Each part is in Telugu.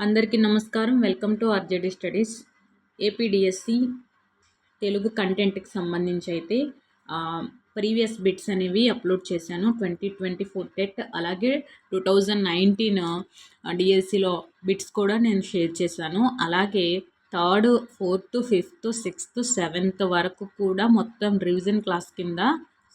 అందరికీ నమస్కారం. Welcome to RJD studies. APDSC Telugu కంటెంట్కి సంబంధించి అయితే ప్రీవియస్ బిట్స్ అనేవి అప్లోడ్ చేశాను. 2024 టెట్ అలాగే 2019 డిఎస్సిలో బిట్స్ కూడా నేను షేర్ చేశాను. అలాగే 3rd, 4th, 5th, 6th, 7th వరకు కూడా మొత్తం రివిజన్ క్లాస్ కింద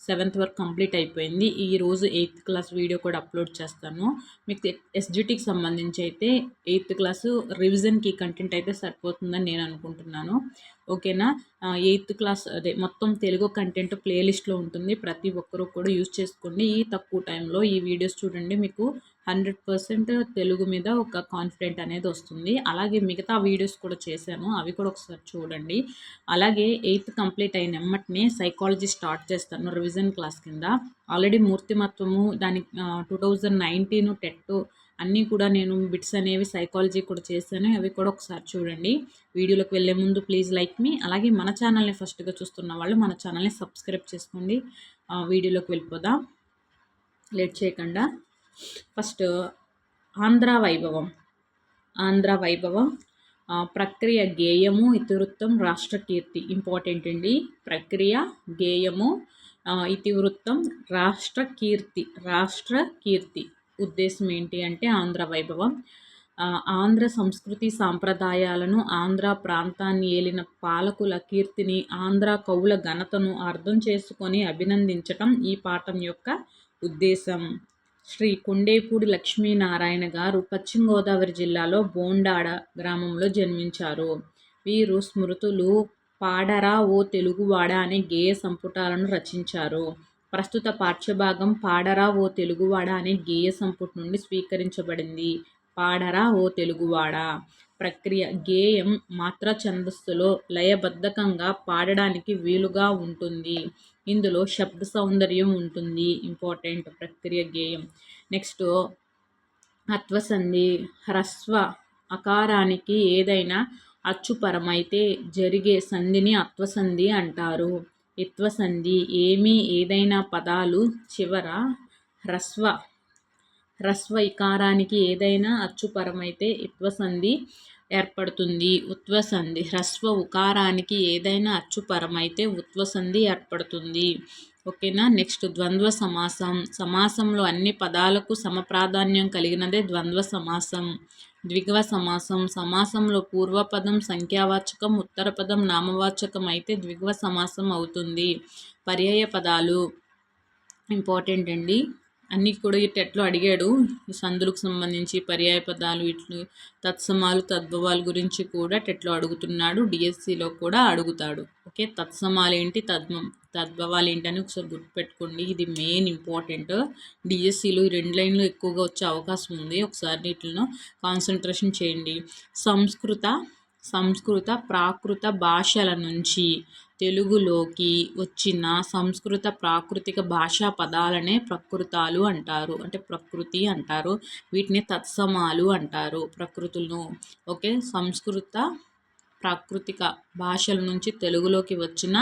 7th వరకు కంప్లీట్ అయిపోయింది. ఈరోజు 8th క్లాస్ వీడియో కూడా అప్లోడ్ చేస్తాను. మీకు ఎస్జిటికి సంబంధించి అయితే 8th క్లాసు రివిజన్కి కంటెంట్ అయితే సరిపోతుందని నేను అనుకుంటున్నాను. ఓకేనా? 8th క్లాస్ అదే మొత్తం తెలుగు కంటెంట్ ప్లేలిస్ట్లో ఉంటుంది. ప్రతి ఒక్కరూ కూడా యూజ్ చేసుకోండి. ఈ తక్కువ టైంలో ఈ వీడియోస్ చూడండి. మీకు 100% తెలుగు మీద ఒక కాన్ఫిడెంట్ అనేది వస్తుంది. అలాగే మిగతా వీడియోస్ కూడా చేశాను, అవి కూడా ఒకసారి చూడండి. అలాగే 8th కంప్లీట్ అయిన ఎమ్మటనే సైకాలజీ స్టార్ట్ చేస్తాను రివిజన్ క్లాస్ కింద. ఆల్రెడీ మూర్తిమత్వము దాని 2019 టెట్ అన్నీ కూడా నేను బిట్స్ అనేవి సైకాలజీ కూడా చేశాను, అవి కూడా ఒకసారి చూడండి. వీడియోలోకి వెళ్ళే ముందు ప్లీజ్ లైక్ మీ. అలాగే మన ఛానల్ని ఫస్ట్గా చూస్తున్న వాళ్ళు మన ఛానల్ని సబ్స్క్రైబ్ చేసుకోండి. వీడియోలోకి వెళ్ళిపోదాం లేట్ చేయకుండా. ఫస్ట్ ఆంధ్ర వైభవం ప్రక్రియ గేయము ఇతివృత్తం రాష్ట్ర కీర్తి. ఇంపార్టెంట్ అండి. ప్రక్రియ గేయము ఇతివృత్తం రాష్ట్ర కీర్తి. ఉద్దేశం ఏంటి అంటే ఆంధ్ర వైభవం ఆంధ్ర సంస్కృతి సాంప్రదాయాలను, ఆంధ్ర ప్రాంతాన్ని ఏలిన పాలకుల కీర్తిని, ఆంధ్ర కవుల ఘనతను అర్థం చేసుకొని అభినందించటం ఈ పాఠం యొక్క ఉద్దేశం. శ్రీ కొండేపూడి లక్ష్మీనారాయణ గారు పశ్చిమ గోదావరి జిల్లాలో బోండాడ గ్రామంలో జన్మించారు. వీరు స్మృతులు, పాడరా ఓ తెలుగువాడ అనే గేయ సంపుటాలను రచించారు. ప్రస్తుత పాఠ్యభాగం పాడరా ఓ తెలుగువాడ అనే గేయ సంపుటి నుండి స్వీకరించబడింది. పాడరా ఓ తెలుగువాడ. ప్రక్రియ గేయం మాత్ర ఛందస్సులో లయబద్ధకంగా పాడడానికి వీలుగా ఉంటుంది. ఇందులో శబ్ద సౌందర్యం ఉంటుంది. ఇంపార్టెంట్ ప్రక్రియ గేయం. నెక్స్ట్ అత్వసంధి. హ్రస్వ అకారానికి ఏదైనా అచ్చుపరమైతే జరిగే సంధిని అత్వసంధి అంటారు. ఇత్వసంధి ఏదైనా పదాలు చివర హ్రస్వ ఇకారానికి ఏదైనా అచ్చుపరమైతే ఇత్వసంధి ఏర్పడుతుంది. ఉత్వసంధి. హ్రస్వ ఉకారానికి ఏదైనా అచ్చుపరమైతే ఉత్వసంధి ఏర్పడుతుంది. ఓకేనా? నెక్స్ట్ ద్వంద్వ సమాసం. సమాసంలో అన్ని పదాలకు సమప్రాధాన్యం కలిగినదే ద్వంద్వ సమాసం. ద్విగ్వ సమాసం. సమాసంలో పూర్వపదం సంఖ్యావాచకం, ఉత్తర పదం నామవాచకం అయితే ద్విగ్వ సమాసం అవుతుంది. పర్యాయ పదాలు ఇంపార్టెంట్ అండి. అన్నీ కూడా ఈ టెట్లో అడిగాడు. ఈ సందులకు సంబంధించి పర్యాయ పదాలు, ఇట్లు తత్సమాలు, తద్భవాల గురించి కూడా టెట్లో అడుగుతున్నాడు. డిఎస్సిలో కూడా అడుగుతాడు. ఓకే, తత్సమాలు ఏంటి, తద్భవాలు ఏంటి అని ఒకసారి గుర్తుపెట్టుకోండి. ఇది మెయిన్ ఇంపార్టెంట్. డిఎస్సిలో ఈ 2 లైన్లు ఎక్కువగా వచ్చే అవకాశం ఉంది. ఒకసారి వీటిలో కాన్సన్ట్రేషన్ చేయండి. సంస్కృత ప్రాకృత భాషల నుంచి తెలుగులోకి వచ్చిన సంస్కృత ప్రాకృతిక భాషా పదాలనే ప్రకృతాలు అంటారు, అంటే ప్రకృతి అంటారు. వీటిని తత్సమాలు అంటారు, ప్రకృతులను. ఓకే, సంస్కృత ప్రాకృతిక భాషల నుంచి తెలుగులోకి వచ్చిన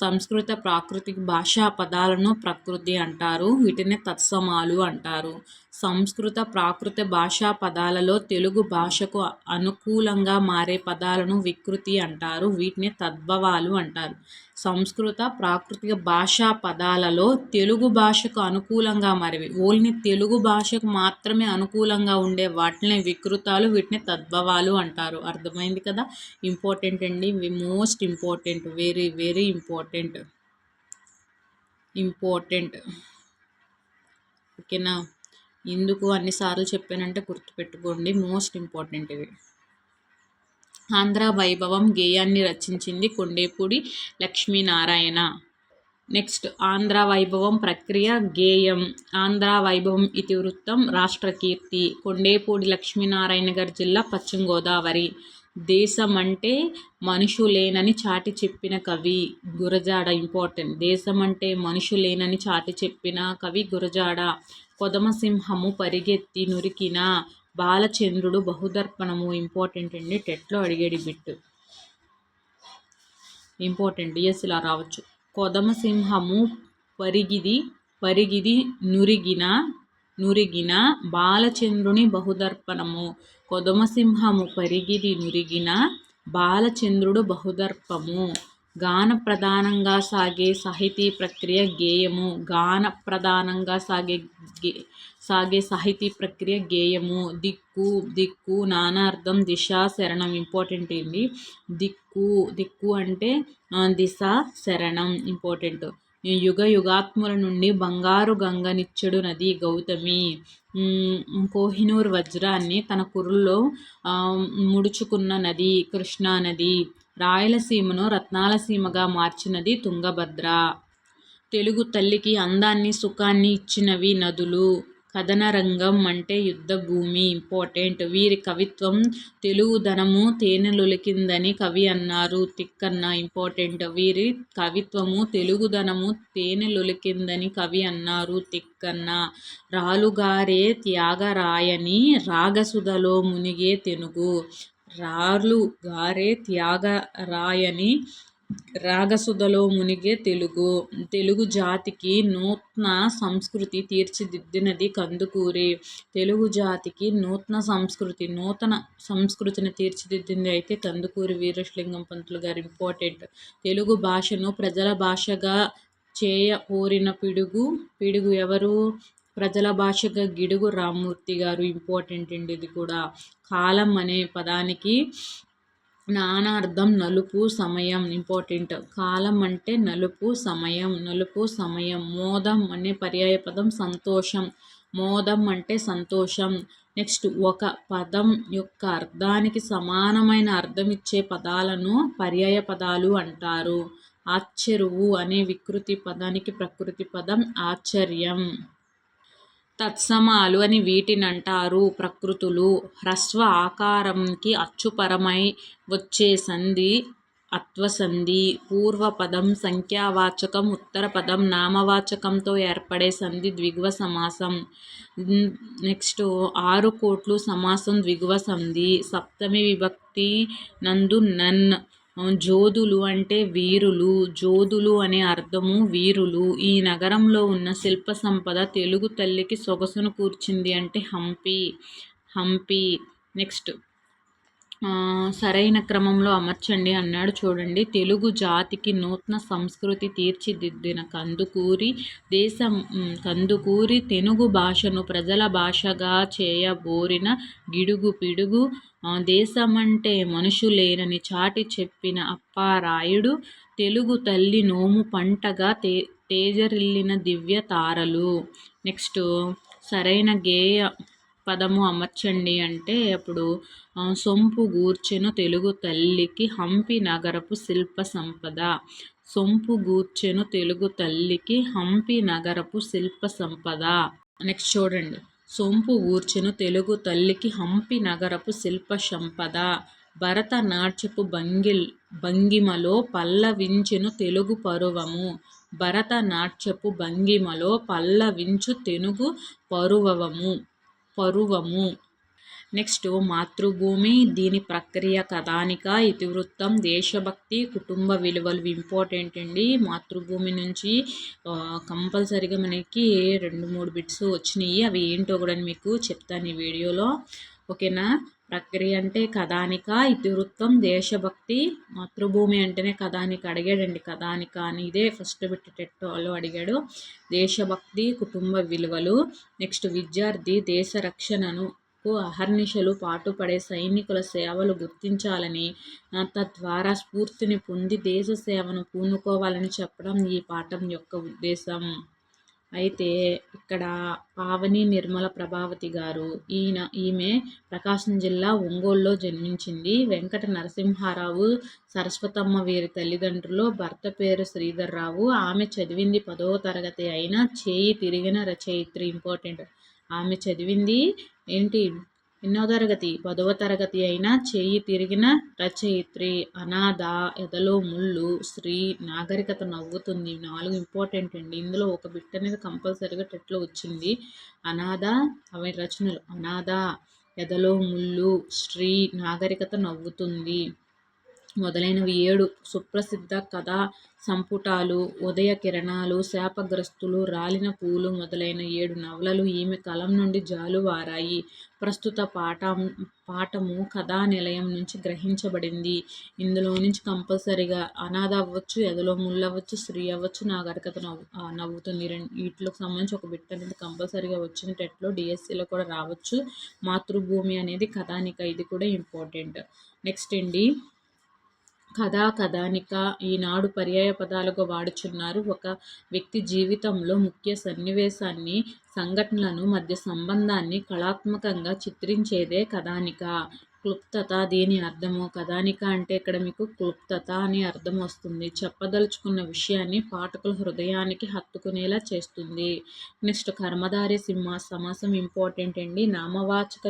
సంస్కృత ప్రాకృతిక భాషా పదాలను ప్రకృతి అంటారు. వీటిని తత్సమాలు అంటారు. సంస్కృత ప్రాకృత భాషా పదాలలో తెలుగు భాషకు అనుకూలంగా మారే పదాలను వికృతి అంటారు. వీటిని తద్భవాలు అంటారు. సంస్కృత ప్రాకృతిక భాషా పదాలలో తెలుగు భాషకు అనుకూలంగా మారేవి, ఓన్లీ తెలుగు భాషకు మాత్రమే అనుకూలంగా ఉండే వాటిని వికృతాలు, వీటిని తద్భవాలు అంటారు. అర్థమైంది కదా? ఇంపార్టెంట్ అండి. Most important, very very important. ఓకేనా? ఎందుకు అన్నిసార్లు చెప్పానంటే గుర్తుపెట్టుకోండి, మోస్ట్ ఇంపార్టెంట్ ఇవి. ఆంధ్ర వైభవం గేయాన్ని రచించింది కొండేపూడి లక్ష్మీనారాయణ. నెక్స్ట్ ఆంధ్ర వైభవం ప్రక్రియ గేయం. ఆంధ్ర వైభవం ఇతివృత్తం రాష్ట్ర కీర్తి. కొండేపూడి లక్ష్మీనారాయణ గారి జిల్లా పశ్చిమ గోదావరి. దేశమంటే మనుషులేనని చాటి చెప్పిన కవి గురజాడ. ఇంపార్టెంట్. దేశమంటే మనుషులేనని చాటి చెప్పిన కవి గురజాడ. కొదమసింహము పరిగెత్తి నురికిన బాలచంద్రుడు బహుదర్పణము. ఇంపార్టెంట్ అండి. టెట్లో అడిగేది బిట్ ఇంపార్టెంట్. డిఎస్సిలా రావచ్చు. కొదమసింహము పరిగిది నురిగిన నురిగిన బాలచంద్రుని బహుదర్పణము. కొదమసింహము పరిగిరి నురిగిన బాలచంద్రుడు బహుదర్పము. గాన ప్రధానంగా సాగే సాహితీ ప్రక్రియ గేయము. గాన ప్రధానంగా సాగే సాహితీ ప్రక్రియ గేయము. దిక్కు దిక్కు నానార్థం దిశ శరణం ఇంపార్టెంట్ ఏంటి. దిక్కు అంటే దిశ శరణం ఇంపార్టెంట్. యుగ యుగాత్ముల నుండి బంగారు గంగనిచ్చెడు నది గౌతమి. కోహినూర్ వజ్రాన్ని తన కురుల్లో ముడుచుకున్న నది కృష్ణానది. రాయలసీమను రత్నాలసీమగా మార్చినది తుంగభద్ర. తెలుగు తల్లికి అందాన్ని సుఖాన్ని ఇచ్చినవి నదులు. కథనరంగం అంటే యుద్ధభూమి ఇంపార్టెంట్. వీరి కవిత్వం తెలుగుదనము తేనెలొలికిందని కవి అన్నారు తిక్కన్న ఇంపార్టెంట్. వీరి కవిత్వము తెలుగుదనము తేనెలొలికిందని కవి అన్నారు తిక్కన్న. రాలుగారే త్యాగరాయని రాగసుధలో మునిగే తెనుగు. రాలుగారే త్యాగరాయని రాగసుధలో మునిగే తెలుగు. తెలుగు జాతికి నూతన సంస్కృతి తీర్చిదిద్దినది కందుకూరి. తెలుగు జాతికి నూతన సంస్కృతిని తీర్చిదిద్దింది అయితే కందుకూరి వీరేశలింగం పంతులు గారు ఇంపార్టెంట్. తెలుగు భాషను ప్రజల భాషగా చేయకోరిన పిడుగు ఎవరు. ప్రజల భాషగా గిడుగు రామ్మూర్తి గారు ఇంపార్టెంట్ అండి. ఇది కూడా. కాలం అనే పదానికి నానార్థం నలుపు సమయం ఇంపార్టెంట్. కాలం అంటే నలుపు సమయం. మోదం అనే పర్యాయ పదం సంతోషం. మోదం అంటే సంతోషం. నెక్స్ట్, ఒక పదం యొక్క అర్థానికి సమానమైన అర్థమిచ్చే పదాలను పర్యాయ పదాలు అంటారు. ఆశ్చర్యువు అనే వికృతి పదానికి ప్రకృతి పదం ఆశ్చర్యం. తత్సమాలు అని వీటినంటారు ప్రకృతులు. హ్రస్వ ఆకారంకి అచ్చుపరమై వచ్చే సంధి అత్వసంధి. పూర్వపదం సంఖ్యావాచకం, ఉత్తరపదం నామవాచకంతో ఏర్పడే సంధి ద్విగువ సమాసం. నెక్స్ట్, 6 కోట్లు సమాసం ద్విగువ సంధి. సప్తమి విభక్తి నందు నన్. జోధులు అంటే వీరులు. జోధులు అనే అర్థము వీరులు. ఈ నగరంలో ఉన్న శిల్ప సంపద తెలుగు తల్లికి సొగసును కూర్చింది అంటే హంపి. నెక్స్ట్, సరైన క్రమంలో అమర్చండి అన్నాడు చూడండి. తెలుగు జాతికి నూతన సంస్కృతి తీర్చిదిద్దిన కందుకూరి తెలుగు భాషను ప్రజల భాషగా చేయబోరిన గిడుగు పిడుగు. దేశమంటే మనుషులేనని చాటి చెప్పిన అప్పారాయుడు. తెలుగు తల్లి నోము పంటగా తేజరిల్లిన దివ్య తారలు. నెక్స్ట్, సరైన గేయ పదము అమర్చండి అంటే అప్పుడు సొంపు గూర్చెను తెలుగు తల్లికి హంపి నగరపు శిల్ప సంపద. సొంపు గూర్చెను తెలుగు తల్లికి హంపి నగరపు శిల్ప సంపద. నెక్స్ట్ చూడండి. సొంపు గూర్చెను తెలుగు తల్లికి హంపి నగరపు శిల్ప సంపద. భరతనాట్యపు భంగిమలో పల్లవించెను తెలుగు పరువము. భరతనాట్యపు భంగిమలో పల్లవించు తెనుగు పరువము. నెక్స్ట్, మాతృభూమి. దీని ప్రక్రియ కథానిక, ఇతివృత్తం, దేశభక్తి, కుటుంబ విలువలు ఇంపార్టెంట్ అండి. మాతృభూమి నుంచి కంపల్సరీగా మనకి 2-3 బిట్స్ వచ్చినాయి. అవి ఏంటో కూడా మీకు చెప్తాను ఈ వీడియోలో. ఓకేనా. ప్రక్రియ అంటే కథానిక, ఇతివృత్తం, దేశభక్తి. మాతృభూమి అంటేనే కథానిక అడిగాడండి. కథానిక అని ఇదే ఫస్ట్ బిట్ టెట్లో అడిగాడు. దేశభక్తి, కుటుంబ విలువలు. నెక్స్ట్, విద్యార్థి దేశ రక్షణను అహర్నిశలు పాటుపడే సైనికుల సేవలు గుర్తించాలని, తద్వారా స్ఫూర్తిని పొంది దేశ సేవను పూనుకోవాలని చెప్పడం ఈ పాఠం యొక్క ఉద్దేశం. అయితే ఇక్కడ పావని నిర్మల ప్రభావతి గారు. ఈమె ప్రకాశం జిల్లా ఒంగోలులో జన్మించింది. వెంకట నరసింహారావు, సరస్వతమ్మ వీరి తల్లిదండ్రులు. భర్త పేరు శ్రీధర్రావు. ఆమె చదివింది 10వ తరగతి అయినా చేయి తిరిగిన రచయిత్రి ఇంపార్టెంట్. ఆమె చదివింది ఏంటి, ఎన్నో తరగతి, 10వ తరగతి అయినా చేయి తిరిగిన రచయిత్రి. అనాథ, ఎదలో ముళ్ళు, స్త్రీ, నాగరికత నవ్వుతుంది. 4 ఇంపార్టెంట్ అండి. ఇందులో ఒక బిట్ అనేది కంపల్సరీగా టెట్లో వచ్చింది. అనాథ, అవి రచనలు. అనాథ, ఎదలో ముళ్ళు, స్త్రీ, నాగరికత నవ్వుతుంది. మొదలైనవి 7 సుప్రసిద్ధ కథా సంపుటాలు, ఉదయ కిరణాలు, శాపగ్రస్తులు, రాలిన పూలు మొదలైన 7 నవలలు ఈమె కలం నుండి జాలువారాయి. ప్రస్తుత పాఠము కథానిలయం నుంచి గ్రహించబడింది. ఇందులో నుంచి కంపల్సరీగా అనాథ అవ్వచ్చు, ఎదలో ముళ్ళవ్వచ్చు, స్త్రీ అవ్వచ్చు, నాగరికత నవ్వుతుంది. వీటికి సంబంధించి ఒక బిట్ అనేది కంపల్సరీగా వచ్చిన టెట్లో డిఎస్సిలో కూడా రావచ్చు. మాతృభూమి అనేది కథానిక, ఇది కూడా ఇంపార్టెంట్. నెక్స్ట్ అండి, కథానిక ఈనాడు పర్యాయ పదాలుగా వాడుచున్నారు. ఒక వ్యక్తి జీవితంలో ముఖ్య సన్నివేశాన్ని, సంఘటనలను మధ్య సంబంధాన్ని కళాత్మకంగా చిత్రించేదే కథానిక. క్లుప్తత దీని అర్థము. కథానిక అంటే ఇక్కడ మీకు క్లుప్తత అని అర్థం వస్తుంది. చెప్పదలుచుకున్న విషయాన్ని పాఠకుల హృదయానికి హత్తుకునేలా చేస్తుంది. నెక్స్ట్ కర్మధారయ సమాసం ఇంపార్టెంట్ అండి. నామవాచక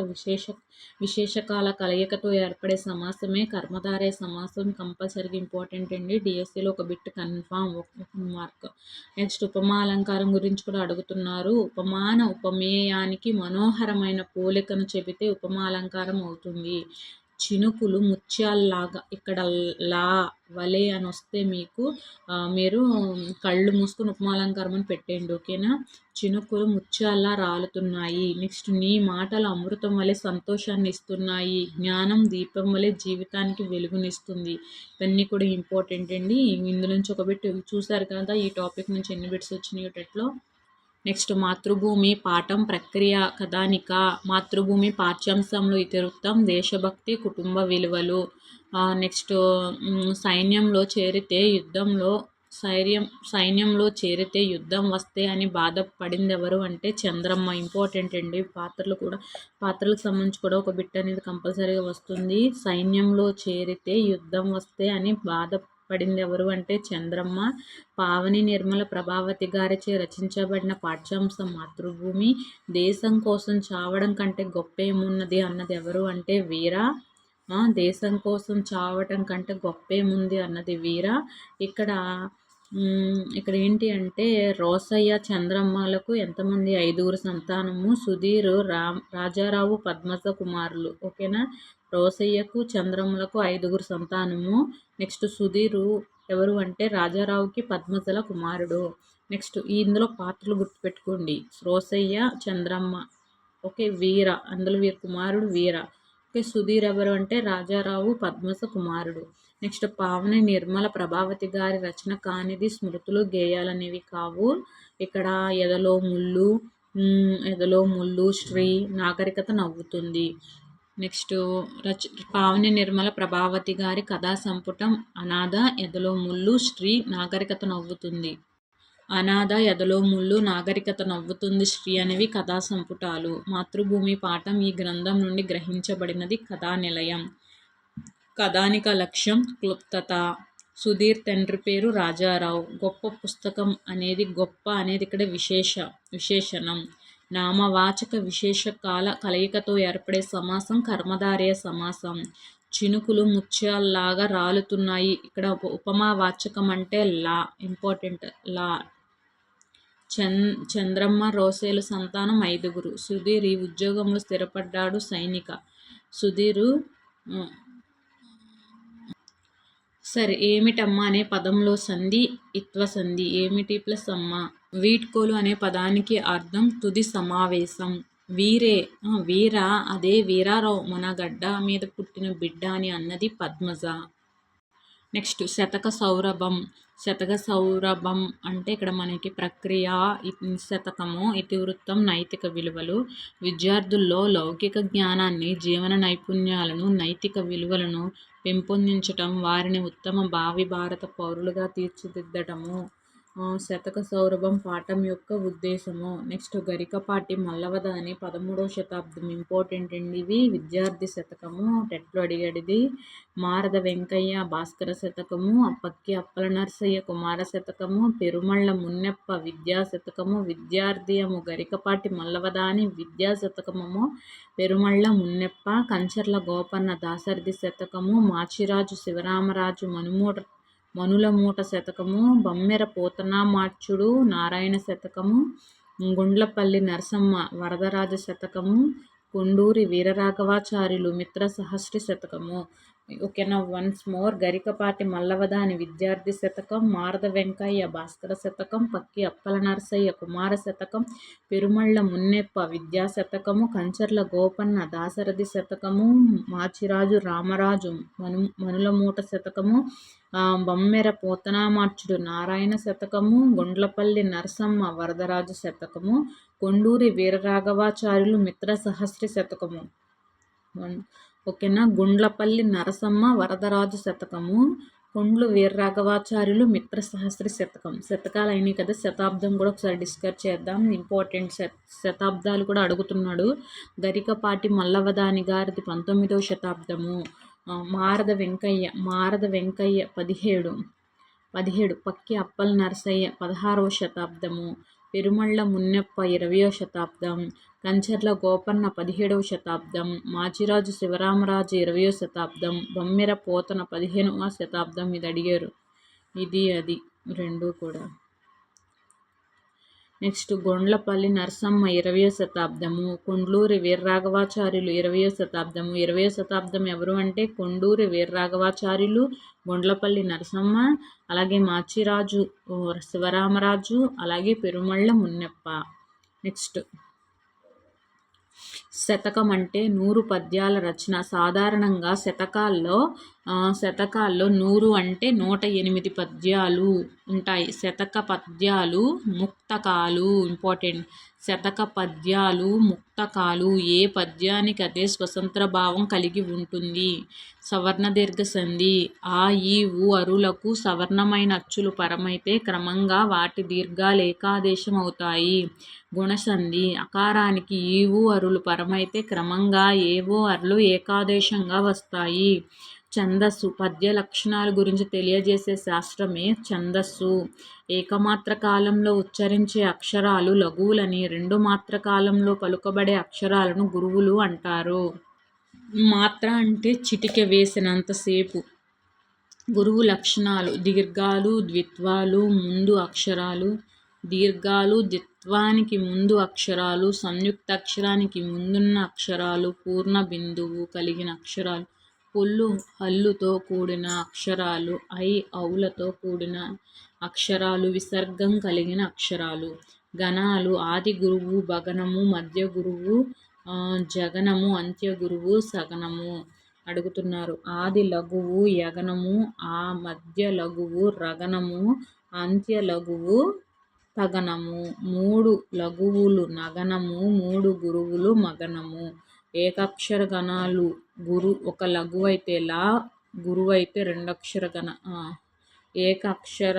విశేషకాల కలయికతో ఏర్పడే సమాసమే కర్మధారయ సమాసం. కంపల్సరీగా ఇంపార్టెంట్ అండి. డిఎస్సిలో ఒక బిట్ కన్ఫామ్, 1 మార్క్. నెక్స్ట్ ఉపమాలంకారం గురించి కూడా అడుగుతున్నారు. ఉపమాన ఉపమేయానికి మనోహరమైన పోలికను చెబితే ఉపమాలంకారం అవుతుంది. చినుకులు ముత్యాల్లాగా, ఇక్కడ లా వలే అని వస్తే మీరు కళ్ళు మూసుకొని ఉపమాలంకారం అని పెట్టండి, ఓకేనా. చినుకులు ముత్యాల్లా రాలుతున్నాయి. నెక్స్ట్ నీ మాటలు అమృతం వలె సంతోషాన్ని ఇస్తున్నాయి. జ్ఞానం దీపం వలె జీవితానికి వెలుగునిస్తుంది. ఇవన్నీ కూడా ఇంపార్టెంట్ అండి. ఇందు నుంచి ఒక బిట్ చూసారు కదా, ఈ టాపిక్ నుంచి ఎన్ని బిట్స్ వచ్చినాయి టెట్లో. నెక్స్ట్ మాతృభూమి పాఠం ప్రక్రియ కథానిక. మాతృభూమి పాఠ్యాంశంలో ఇతివృత్తం, దేశభక్తి, కుటుంబ విలువలు. నెక్స్ట్ సైన్యంలో చేరితే యుద్ధం వస్తే అని బాధపడిందెవరు అంటే చంద్రమ్మ. ఇంపార్టెంట్ అండి. పాత్రలకు సంబంధించి కూడా ఒక బిట్ అనేది కంపల్సరీగా వస్తుంది. సైన్యంలో చేరితే యుద్ధం వస్తే అని బాధపడింది ఎవరు అంటే చంద్రమ్మ. పావని నిర్మల ప్రభావతి గారిచే రచించబడిన పాఠ్యాంశం మాతృభూమి. దేశం కోసం చావడం కంటే గొప్ప ఏమున్నది అన్నది ఎవరు అంటే వీర. దేశం కోసం చావటం కంటే గొప్ప ఏముంది అన్నది వీర. ఇక్కడ ఏంటి అంటే రోసయ్య చంద్రమ్మలకు ఎంతమంది 5 సంతానము. సుధీర్, రాజారావు, పద్మజ కుమారులు, ఓకేనా. రోసయ్యకు చంద్రమ్మలకు 5 సంతానము. నెక్స్ట్ సుధీరు ఎవరు అంటే రాజారావుకి పద్మజల కుమారుడు. నెక్స్ట్ ఇందులో పాత్రలు గుర్తుపెట్టుకోండి. రోసయ్య, చంద్రమ్మ, ఓకే. వీర, అందులో వీరి కుమారుడు వీర. ఓకే. సుధీర్ ఎవరు అంటే రాజారావు పద్మజ కుమారుడు. నెక్స్ట్ పావని నిర్మల ప్రభావతి గారి రచన కానిది స్మృతులు గేయాలనేవి కావు. ఇక్కడ ఎదలో ముళ్ళు, శ్రీ, నాగరికత నవ్వుతుంది. నెక్స్ట్ పావని నిర్మల ప్రభావతి గారి కథా సంపుటం అనాథ, ఎదలో ముళ్ళు, శ్రీ, నాగరికత నవ్వుతుంది. అనాథ, ఎదలో ముళ్ళు, నాగరికత నవ్వుతుంది, శ్రీ అనేవి కథా సంపుటాలు. మాతృభూమి పాఠం ఈ గ్రంథం నుండి గ్రహించబడినది కథానిలయం. కథానిక లక్ష్యం క్లుప్తత. సుధీర్ తండ్రి పేరు రాజారావు. గొప్ప పుస్తకం అనేది గొప్ప అనేది ఇక్కడ విశేషణం. నామవాచక విశేషకాల కలయికతో ఏర్పడే సమాసం కర్మధారయ సమాసం. చినుకులు ముత్యాల్లాగా రాలుతున్నాయి, ఇక్కడ ఉపమావాచకం అంటే లా, ఇంపార్టెంట్ లా. చంద్రమ్మ, రోసేలు సంతానం 5. సుధీర్ ఈ ఉద్యోగంలో స్థిరపడ్డాడు, సైనిక. సుధీరు సరే. ఏమిటమ్మా అనే పదంలో సంధి ఇత్వ సంధి. ఏమిటి ప్లస్ అమ్మ. వీడ్కోలు అనే పదానికి అర్థం తుది సమావేశం. వీరా అదే వీరారావు మన గడ్డ మీద పుట్టిన బిడ్డ అని అన్నది పద్మజ. నెక్స్ట్ శతక సౌరభం అంటే ఇక్కడ మనకి ప్రక్రియ, శతకము, ఇతివృత్తం, నైతిక విలువలు. విద్యార్థుల్లో లౌకిక జ్ఞానాన్ని, జీవన నైపుణ్యాలను, నైతిక విలువలను పెంపొందించటం, వారిని ఉత్తమ భావి భారత పౌరులుగా తీర్చిదిద్దటము శతక సౌరభం పాఠం యొక్క ఉద్దేశము. నెక్స్ట్ గరికపాటి మల్లవదాని 13వ శతాబ్దం. ఇంపార్టెంట్ అండి ఇవి. విద్యార్థి శతకము, టెట్లో అడిగడిది. మారద వెంకయ్య భాస్కర శతకము, అప్పక్కి అప్పల నర్సయ్య కుమార శతకము, పెరుమళ్ళ మున్నెప్ప విద్యా శతకము, విద్యార్థియము గరికపాటి మల్లవదాని విద్యా శతకము, పెరుమళ్ళ మున్నెప్ప, కంచర్ల గోపన్న దాశరథి శతకము, మాచిరాజు శివరామరాజు మనులమూట శతకము, బమ్మెర పోతనామాచ్యుడు నారాయణ శతకము, గుండ్లపల్లి నరసమ్మ వరదరాజ శతకము, కొండూరి వీరరాఘవాచార్యులు మిత్ర సహస్రి శతకము. ఓకేనా. వన్స్ మోర్ గరికపాటి మల్లవదాని విద్యార్థి శతకం, మారద వెంకయ్య భాస్కర శతకం, పక్కి అప్పల నరసయ్య కుమార శతకం, పెరుమళ్ళ మున్నెప్ప విద్యా శతకము, కంచర్ల గోపన్న దాశరథి శతకము, మాచిరాజు రామరాజు మనులమూట శతకము, బమ్మెర పోతనామార్చుడు నారాయణ శతకము, గుండ్లపల్లి నరసమ్మ వరదరాజు శతకము, కొండూరి వీరరాఘవాచార్యులు మిత్ర సహస్రి శతకము. ఓకేనా. గుండ్లపల్లి నరసమ్మ వరదరాజు శతకము, కొండ్లు వీరరాఘవాచార్యులు మిత్ర సహస్రి శతకం. శతకాలు అయినాయి కదా, శతాబ్దం కూడా ఒకసారి డిస్కస్ చేద్దాం. ఇంపార్టెంట్ శతాబ్దాలు కూడా అడుగుతున్నాడు. గరికపాటి మల్లవదాని గారిది 19వ శతాబ్దము. మారద వెంకయ్య 17, పక్కి అప్పల నరసయ్య 16వ శతాబ్దము, పెరుమళ్ళ మున్నెప్ప 20వ శతాబ్దం, కంచర్ల గోపన్న 17వ శతాబ్దం, మాచిరాజు శివరామరాజు 20వ శతాబ్దం, బమ్మెర పోతన 15వ శతాబ్దం. ఇది అడిగారు, ఇది అది రెండు కూడా. నెక్స్ట్ గుండ్లపల్లి నరసమ్మ 20వ శతాబ్దము, కొండ్లూరి వీరరాఘవాచార్యులు 20వ శతాబ్దము. 20వ శతాబ్దం ఎవరు అంటే కొండూరి వీరరాఘవాచార్యులు, గుండ్లపల్లి నరసమ్మ, అలాగే మాచిరాజు శివరామరాజు, అలాగే పెరుమళ్ళ మున్నెప్ప. నెక్స్ట్ శతకం అంటే 100 పద్యాల రచన. సాధారణంగా శతకాల్లో 100 అంటే 108 పద్యాలు ఉంటాయి. శతక పద్యాలు ముక్తకాలు. ఇంపార్టెంట్. శతక పద్యాలు ముక్తకాలు. ఏ పద్యానికి అదే స్వతంత్ర భావం కలిగి ఉంటుంది. సవర్ణ దీర్ఘ సంధి. ఆ ఈ ఊ అరులకు సవర్ణమైన అచ్చులు పరమైతే క్రమంగా వాటి దీర్ఘాలు ఏకాదేశం అవుతాయి. గుణసంధి. అకారానికి ఈ ఊ అరులు పరమైతే క్రమంగా ఏవో అరులు ఏకాదేశంగా వస్తాయి. ఛందస్సు. పద్య లక్షణాల గురించి తెలియజేసే శాస్త్రమే ఛందస్సు. ఏకమాత్ర కాలంలో ఉచ్చరించే అక్షరాలు లఘువులని, 2 మాత్ర కాలంలో పలుకబడే అక్షరాలను గురువులు అంటారు. మాత్ర అంటే చిటికె వేసినంతసేపు. గురువు లక్షణాలు. దీర్ఘాలు, ద్విత్వాలు, ముందు అక్షరాలు. దీర్ఘాలు ద్విత్వానికి ముందు అక్షరాలు, సంయుక్తాక్షరానికి ముందున్న అక్షరాలు, పూర్ణ బిందువు కలిగిన అక్షరాలు, పొల్లు హల్లుతో కూడిన అక్షరాలు, ఔలతో కూడిన అక్షరాలు, విసర్గం కలిగిన అక్షరాలు. గణాలు. ఆది గురువు భగనము, మధ్య గురువు జగనము, అంత్య గురువు సగనము. అడుగుతున్నారు. ఆది లఘువు యగనము, ఆ మధ్య లఘువు రగనము, అంత్య లఘువు తగనము. 3 లఘువులు నగనము, 3 గురువులు మగనము. ఏకాక్షర గణాలు. గురు ఒక లఘువు అయితే లా, గురువు అయితే 2 అక్షర గణ. ఏకాక్షర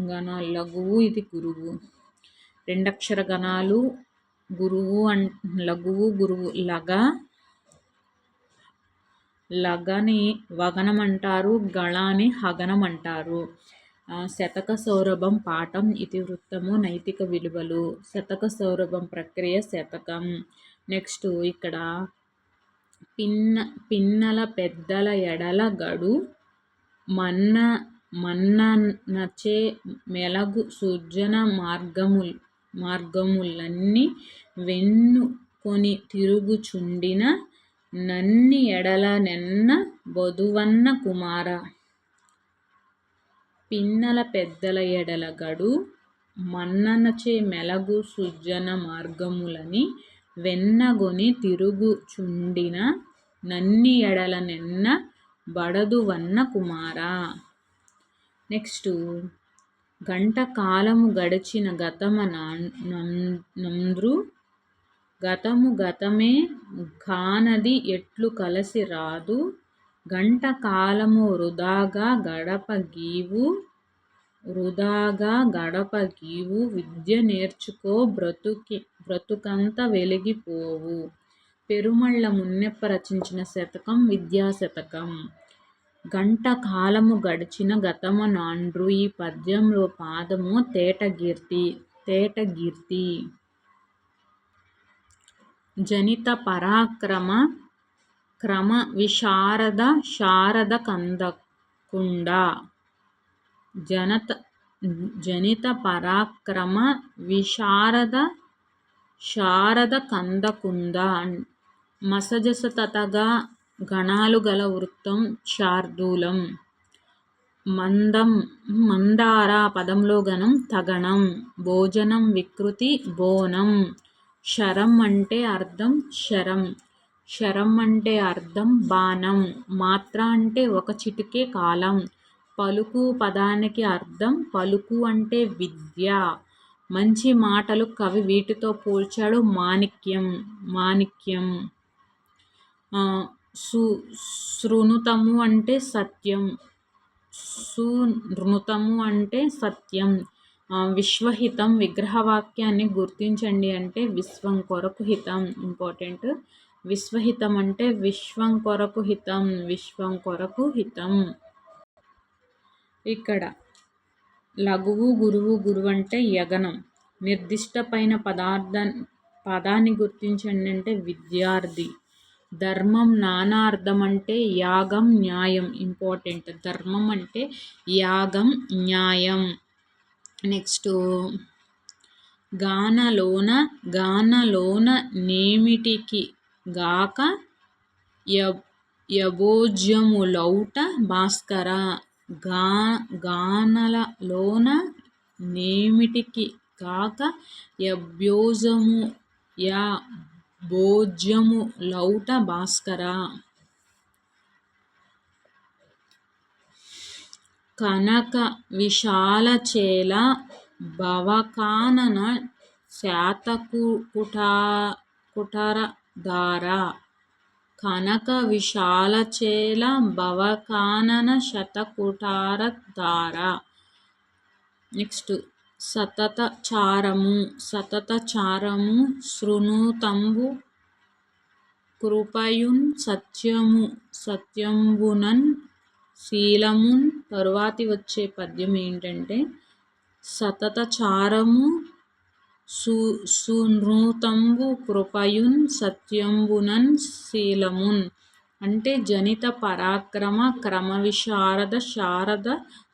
గణ లఘువు, ఇది గురువు. 2 అక్షర గణాలు గురువు లఘువు గురువు. లగని వగనం అంటారు, గళాని హగనం అంటారు. శతక సౌరభం పాఠం, ఇతివృత్తము, నైతిక విలువలు. శతక సౌరభం ప్రక్రియ శతకం. నెక్స్ట్ ఇక్కడ పిన్నల పెద్దల ఎడల గడు మన్ననచే మెలగు సృజన మార్గములన్నీ వెన్నుకొని తిరుగుచుండిన నన్ని ఎడల నెన్న బొదువన్న కుమార. పిన్నల పెద్దల ఎడల గడు మన్ననచే మెలగు సృజన మార్గములని వెన్నగొని తిరుగుచుండిన నన్ని ఎడల నెన్న బడదువన్న కుమార. నెక్స్ట్ గంట కాలము గడిచిన గతమ నంద్రు గతము గతమే కానది ఎట్లు కలసి రాదు. గంట కాలము వృధాగా గడప గీవు విద్య నేర్చుకో బ్రతుకంత వెలిగిపోవు. పెరుమళ్ళ మున్నెప్ప రచించిన శతకం విద్యాశతకం. గంట కాలము గడిచిన గతమ నాండ్రు. ఈ పద్యంలో పాదము తేటగీర్తి. జనిత పరాక్రమ క్రమ విశారద శారద కందకుండ. జనిత పరాక్రమ విశారద శారద కందకుండ. మసజసతతగా గణాలు గల వృత్తం శార్దూలం. మందార పదంలో గణం తగణం. భోజనం వికృతి బోనం. శరం అంటే అర్థం శరం. శరం అంటే అర్థం బాణం. మాత్ర అంటే ఒక చిటికే కాలం. పలుకు పదానికి అర్థం పలుకు అంటే విద్య. మంచి మాటలు కవి వీటితో పోల్చాడు. మాణిక్యం. శృణుతము అంటే సత్యం. సునృతము అంటే సత్యం. విశ్వహితం విగ్రహవాక్యాన్ని గుర్తించండి అంటే విశ్వం కొరకు హితం. ఇంపార్టెంట్. విశ్వహితం అంటే విశ్వం కొరకు హితం. విశ్వం కొరకు హితం. ఇక్కడ లఘువు గురువు అంటే యగనం. నిర్దిష్టమైన పదాన్ని గుర్తించండి అంటే విద్యార్థి. ధర్మం నానార్థం అంటే యాగం న్యాయం. ఇంపార్టెంట్. ధర్మం అంటే యాగం న్యాయం. నెక్స్ట్ గానలోన నేమిటికి గాక యభోజ్యములౌట భాస్కర. గానలలోన నేమిటికి గాక యభోజ్యములౌట భాస్కర. కనక విశాలచేల భవకానన శాతకుటరధార. కనక విశాలచేల భవకానన శతకుటరధార. నెక్స్ట్ సతతచారము శృణుతంబు కృపయున్ సత్యంబునన్ శీలమున్. తరువాతి వచ్చే పద్యం ఏంటంటే సతతచారము సునృతంబు కృపయున్ సత్యంబునన్ శీలమున్ అంటే జనిత పరాక్రమ క్రమ విశారద శారద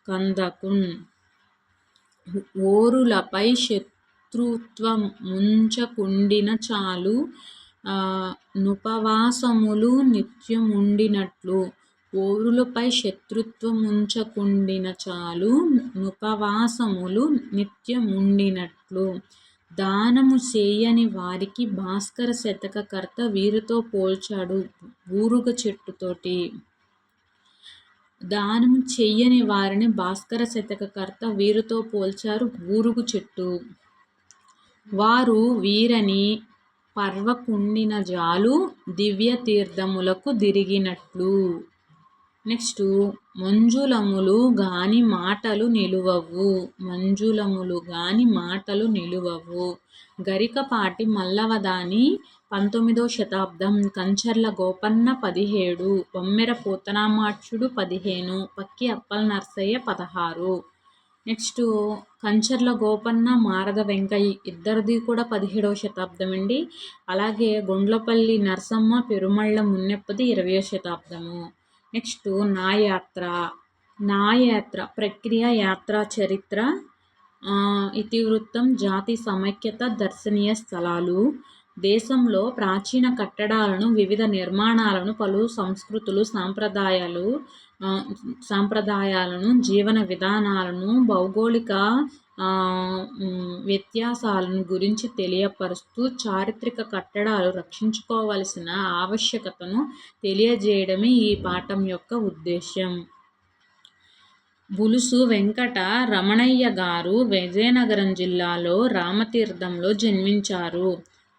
కందకున్. ఓరులపై శత్రుత్వముంచకుండిన చాలు నుపవాసములు నిత్యముండినట్లు. ఓరులపై శత్రుత్వముంచకుండిన చాలు నుపవాసములు నిత్యముండినట్లు. దానము చేయని వారికి భాస్కర శతకకర్త వీరితో పోల్చాడు ఊరుగ చెట్టుతోటి. దానం చెయ్యని వారిని భాస్కర శతకకర్త వీరితో పోల్చారు ఊరుగు చెట్టు. వారు వీరని పర్వకుండిన జాలు దివ్య తీర్థములకు దిరిగినట్లు. నెక్స్ట్ మంజులములు గాని మాటలు నిలువవు. గరికపాటి మల్లవదాని 19వ శతాబ్దం. కంచర్ల గోపన్న 17. బొమ్మెర పోతనామాచ్యుడు 15. పక్కి అప్పల నరసయ్య 16. నెక్స్ట్ కంచర్ల గోపన్న మారద వెంకయ్య ఇద్దరిది కూడా 17వ శతాబ్దం అండి. అలాగే గుండ్లపల్లి నరసమ్మ పెరుమళ్ళ మున్నెప్పది 20వ శతాబ్దము. నెక్స్ట్ నాయాత్ర ప్రక్రియ యాత్రా చరిత్ర ఇతివృత్తం జాతి సమైక్యత దర్శనీయ స్థలాలు. దేశంలో ప్రాచీన కట్టడాలను వివిధ నిర్మాణాలను పలు సంస్కృతులు సాంప్రదాయాలను జీవన విధానాలను భౌగోళిక వ్యత్యాసాలను గురించి తెలియపరుస్తూ చారిత్రక కట్టడాలు రక్షించుకోవలసిన ఆవశ్యకతను తెలియజేయడమే ఈ పాఠం యొక్క ఉద్దేశ్యం. బులుసు వెంకట రమణయ్య గారు విజయనగరం జిల్లాలో రామతీర్థంలో జన్మించారు.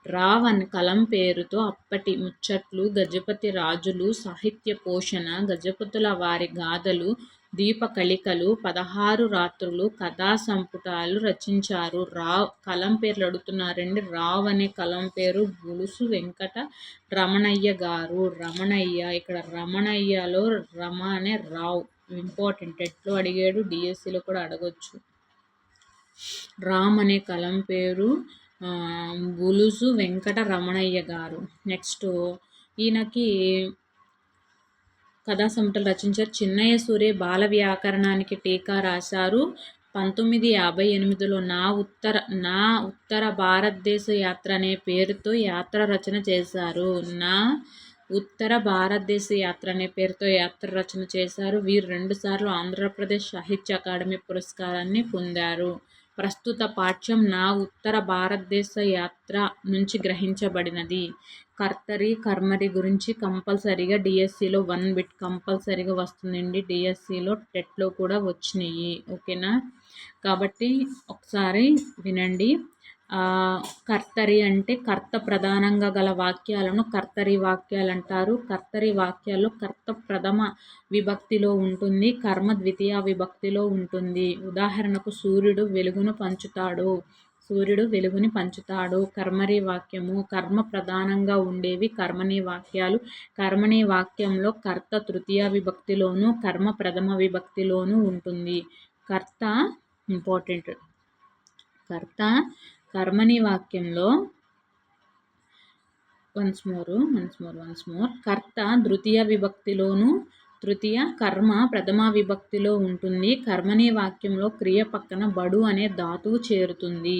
రావ్ అనే కలం పేరుతో అప్పటి ముచ్చట్లు, గజపతి రాజులు సాహిత్య పోషణ, గజపతుల వారి గాథలు, దీపకళికలు, 16 రాత్రులు కథా సంపుటాలు రచించారు. రావ్ కలం పేర్లు అడుగుతున్నారండి. రావ్ అనే కలం పేరు బులుసు వెంకట రమణయ్య గారు. రమణయ్య, ఇక్కడ రమణయ్యలో రమ అనే రావ్. ఇంపార్టెంట్. ఎట్లో అడిగాడు, డిఎస్సిలో కూడా అడగొచ్చు. రామ్ అనే కలం పేరు బులుసు వెంకట రమణయ్య గారు. నెక్స్ట్ ఈయనకి కథా సంపుటలు రచించారు. చిన్నయ్య సూరే బాల వ్యాకరణానికి టీకా రాశారు. 1958లో నా ఉత్తర భారతదేశ యాత్ర అనే పేరుతో యాత్ర రచన చేశారు. నా ఉత్తర భారతదేశ యాత్ర అనే పేరుతో యాత్ర రచన చేశారు. వీరు 2 సార్లు ఆంధ్రప్రదేశ్ సాహిత్య అకాడమీ పురస్కారాన్ని పొందారు. ప్రస్తుత పాఠ్యం నా ఉత్తర భారతదేశ యాత్ర నుంచి గ్రహించబడినది. కర్తరి కర్మరి గురించి కంపల్సరీగా డిఎస్సిలో 1 బిట్ కంపల్సరీగా వస్తుందండి. డిఎస్సిలో టెట్లో కూడా వచ్చినాయి. ఓకేనా? కాబట్టి ఒకసారి వినండి. కర్తరి అంటే కర్త ప్రధానంగా గల వాక్యాలను కర్తరి వాక్యాలు అంటారు. కర్తరి వాక్యాల్లో కర్త ప్రథమ విభక్తిలో ఉంటుంది, కర్మ ద్వితీయ విభక్తిలో ఉంటుంది. ఉదాహరణకు సూర్యుడు వెలుగుని పంచుతాడు. కర్మరి వాక్యము కర్మ ప్రధానంగా ఉండేవి కర్మని వాక్యాలు. కర్మని వాక్యంలో కర్త తృతీయ విభక్తిలోను, కర్మ ప్రథమ విభక్తిలోను ఉంటుంది. కర్త ఇంపార్టెంట్. కర్త కర్మని వాక్యంలో వన్స్ మోర్ కర్త తృతీయ విభక్తిలోను, కర్మ ప్రథమ విభక్తిలో ఉంటుంది. కర్మని వాక్యంలో క్రియ పక్కన బడు అనే ధాతువు చేరుతుంది.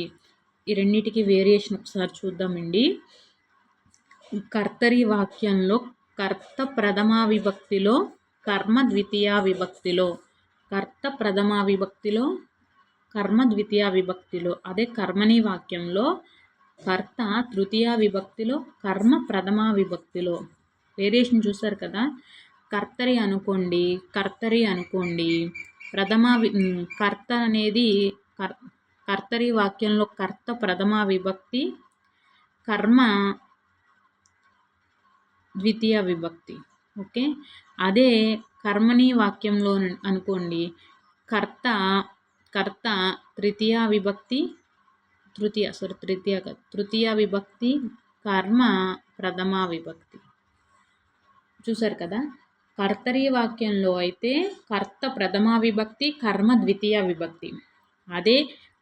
ఈ రెండింటికి వేరియేషన్ ఒకసారి చూద్దామండి. కర్తరి వాక్యంలో కర్త ప్రథమ విభక్తిలో, కర్మ ద్వితీయ విభక్తిలో. కర్త ప్రథమ విభక్తిలో, కర్మ ద్వితీయ విభక్తిలో. అదే కర్మని వాక్యంలో కర్త తృతీయ విభక్తిలో, కర్మ ప్రథమ విభక్తిలో. వేరియేషన్ చూసారు కదా. కర్తరి అనుకోండి కర్త అనేది కర్తరి వాక్యంలో కర్త ప్రథమ విభక్తి, కర్మ ద్వితీయ విభక్తి. ఓకే. అదే కర్మని వాక్యంలో అనుకోండి, కర్త తృతీయ విభక్తి, కర్మ ప్రథమ విభక్తి. చూసారు కదా. కర్తరి వాక్యంలో అయితే కర్త ప్రథమ విభక్తి, కర్మ ద్వితీయ విభక్తి. అదే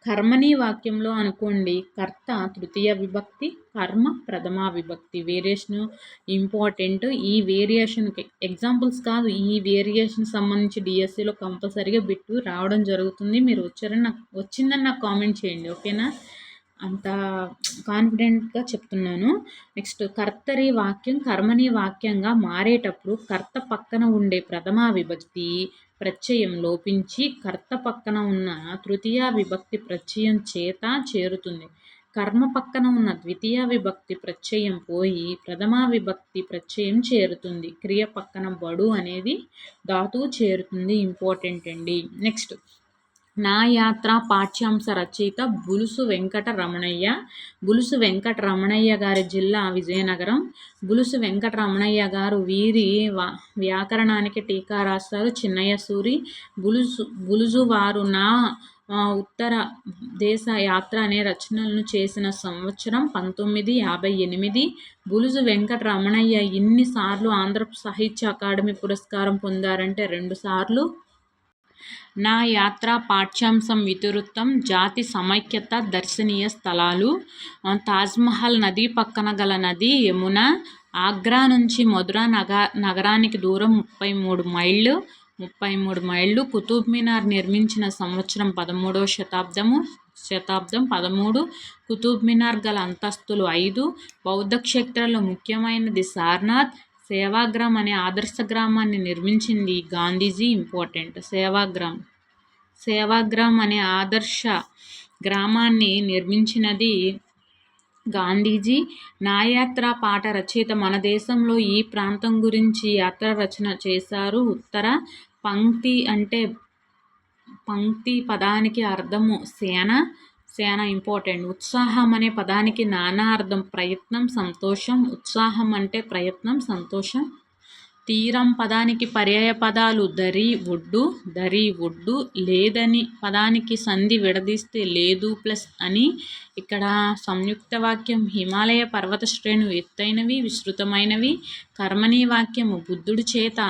కర్మని వాక్యంలో అనుకోండి, కర్త తృతీయ విభక్తి, కర్మ ప్రథమ విభక్తి. Variation important. ఈ వేరియేషన్కి ఎగ్జాంపుల్స్ కాదు, ఈ వేరియేషన్ సంబంధించి డిఎస్సిలో కంపల్సరీగా బిట్టు రావడం జరుగుతుంది. మీరు వచ్చిందని నాకు కామెంట్ చేయండి. ఓకేనా? అంత కాన్ఫిడెంట్గా చెప్తున్నాను. నెక్స్ట్, కర్తరి వాక్యం కర్మని వాక్యంగా మారేటప్పుడు కర్త పక్కన ఉండే ప్రథమ విభక్తి ప్రత్యయం లోపించి కర్త పక్కన ఉన్న తృతీయ విభక్తి ప్రత్యయం చేత చేరుతుంది. కర్మ పక్కన ఉన్న ద్వితీయ విభక్తి ప్రత్యయం పోయి ప్రథమ విభక్తి ప్రత్యయం చేరుతుంది. క్రియ పక్కన బడు అనేది ధాతువు చేరుతుంది. ఇంపార్టెంట్ అండి. నెక్స్ట్, నా యాత్ర పాఠ్యాంశ రచయిత బులుసు వెంకట రమణయ్య గారి జిల్లా విజయనగరం. బులుసు వెంకట రమణయ్య గారు వీరి వ్యాకరణానికి టీకా రాస్తారు చిన్నయ్య సూరి. బులుసు వారు నా ఉత్తర దేశ యాత్ర అనే రచనలను చేసిన సంవత్సరం 1958. బులుసు వెంకట రమణయ్య ఇన్నిసార్లు ఆంధ్ర సాహిత్య అకాడమీ పురస్కారం పొందారంటే 2 సార్లు. నా యాత్ర పాఠ్యాంశం ఇతివృత్తం జాతి సమైక్యత, దర్శనీయ స్థలాలు. తాజ్మహల్ నది పక్కన గల నది యమున. ఆగ్రా నుంచి మధురా నగరానికి దూరం 33 మైళ్ళు. కుతుబ్ మినార్ నిర్మించిన సంవత్సరం 13వ శతాబ్దం 13. కుతుబ్ మినార్ గల అంతస్తులు 5. బౌద్ధ క్షేత్రాల్లో ముఖ్యమైనది సారనాథ్. సేవాగ్రామ్ అనే ఆదర్శ గ్రామాన్ని నిర్మించింది గాంధీజీ. ఇంపార్టెంట్. సేవాగ్రామ్ అనే ఆదర్శ గ్రామాన్ని నిర్మించినది గాంధీజీ. నా యాత్ర పాట రచయిత మన దేశంలో ఈ ప్రాంతం గురించి యాత్ర రచన చేశారు. ఉత్తర. పంక్తి పదానికి అర్థము సేన ఇంపార్టెంట్. ఉత్సాహం అనే పదానికి నానా అర్థం. ప్రయత్నం, సంతోషం. ఉత్సాహం అంటే ప్రయత్నం, సంతోషం. తీరం పదానికి పర్యాయ పదాలు దరి, ఒడ్డు. లేదని పదానికి సంధి విడదీస్తే లేదు ప్లస్ అని. ఇక్కడ సంయుక్త వాక్యం హిమాలయ పర్వత శ్రేణులు ఎత్తైనవి, విస్తృతమైనవి. కర్మని వాక్యము బుద్ధుడి చేత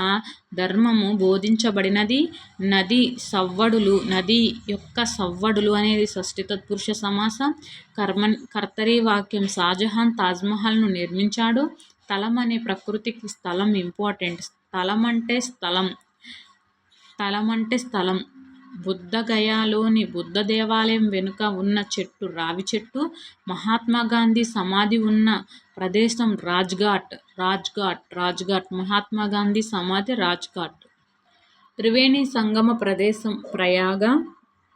ధర్మము బోధించబడినది. నది యొక్క సవ్వడులు అనేది షష్ఠి తత్పురుష సమాసం. కర్తరి వాక్యం షాజహాన్ తాజ్మహల్ను నిర్మించాడు. స్థలం అనే ప్రకృతికి స్థలం ఇంపార్టెంట్. స్థలం అంటే స్థలం. బుద్ధగయాలోని బుద్ధ దేవాలయం వెనుక ఉన్న చెట్టు రావి చెట్టు. మహాత్మా గాంధీ సమాధి ఉన్న ప్రదేశం రాజ్ఘాట్. మహాత్మా గాంధీ సమాధి రాజ్ఘాట్. త్రివేణి సంగమ ప్రదేశం ప్రయాగ.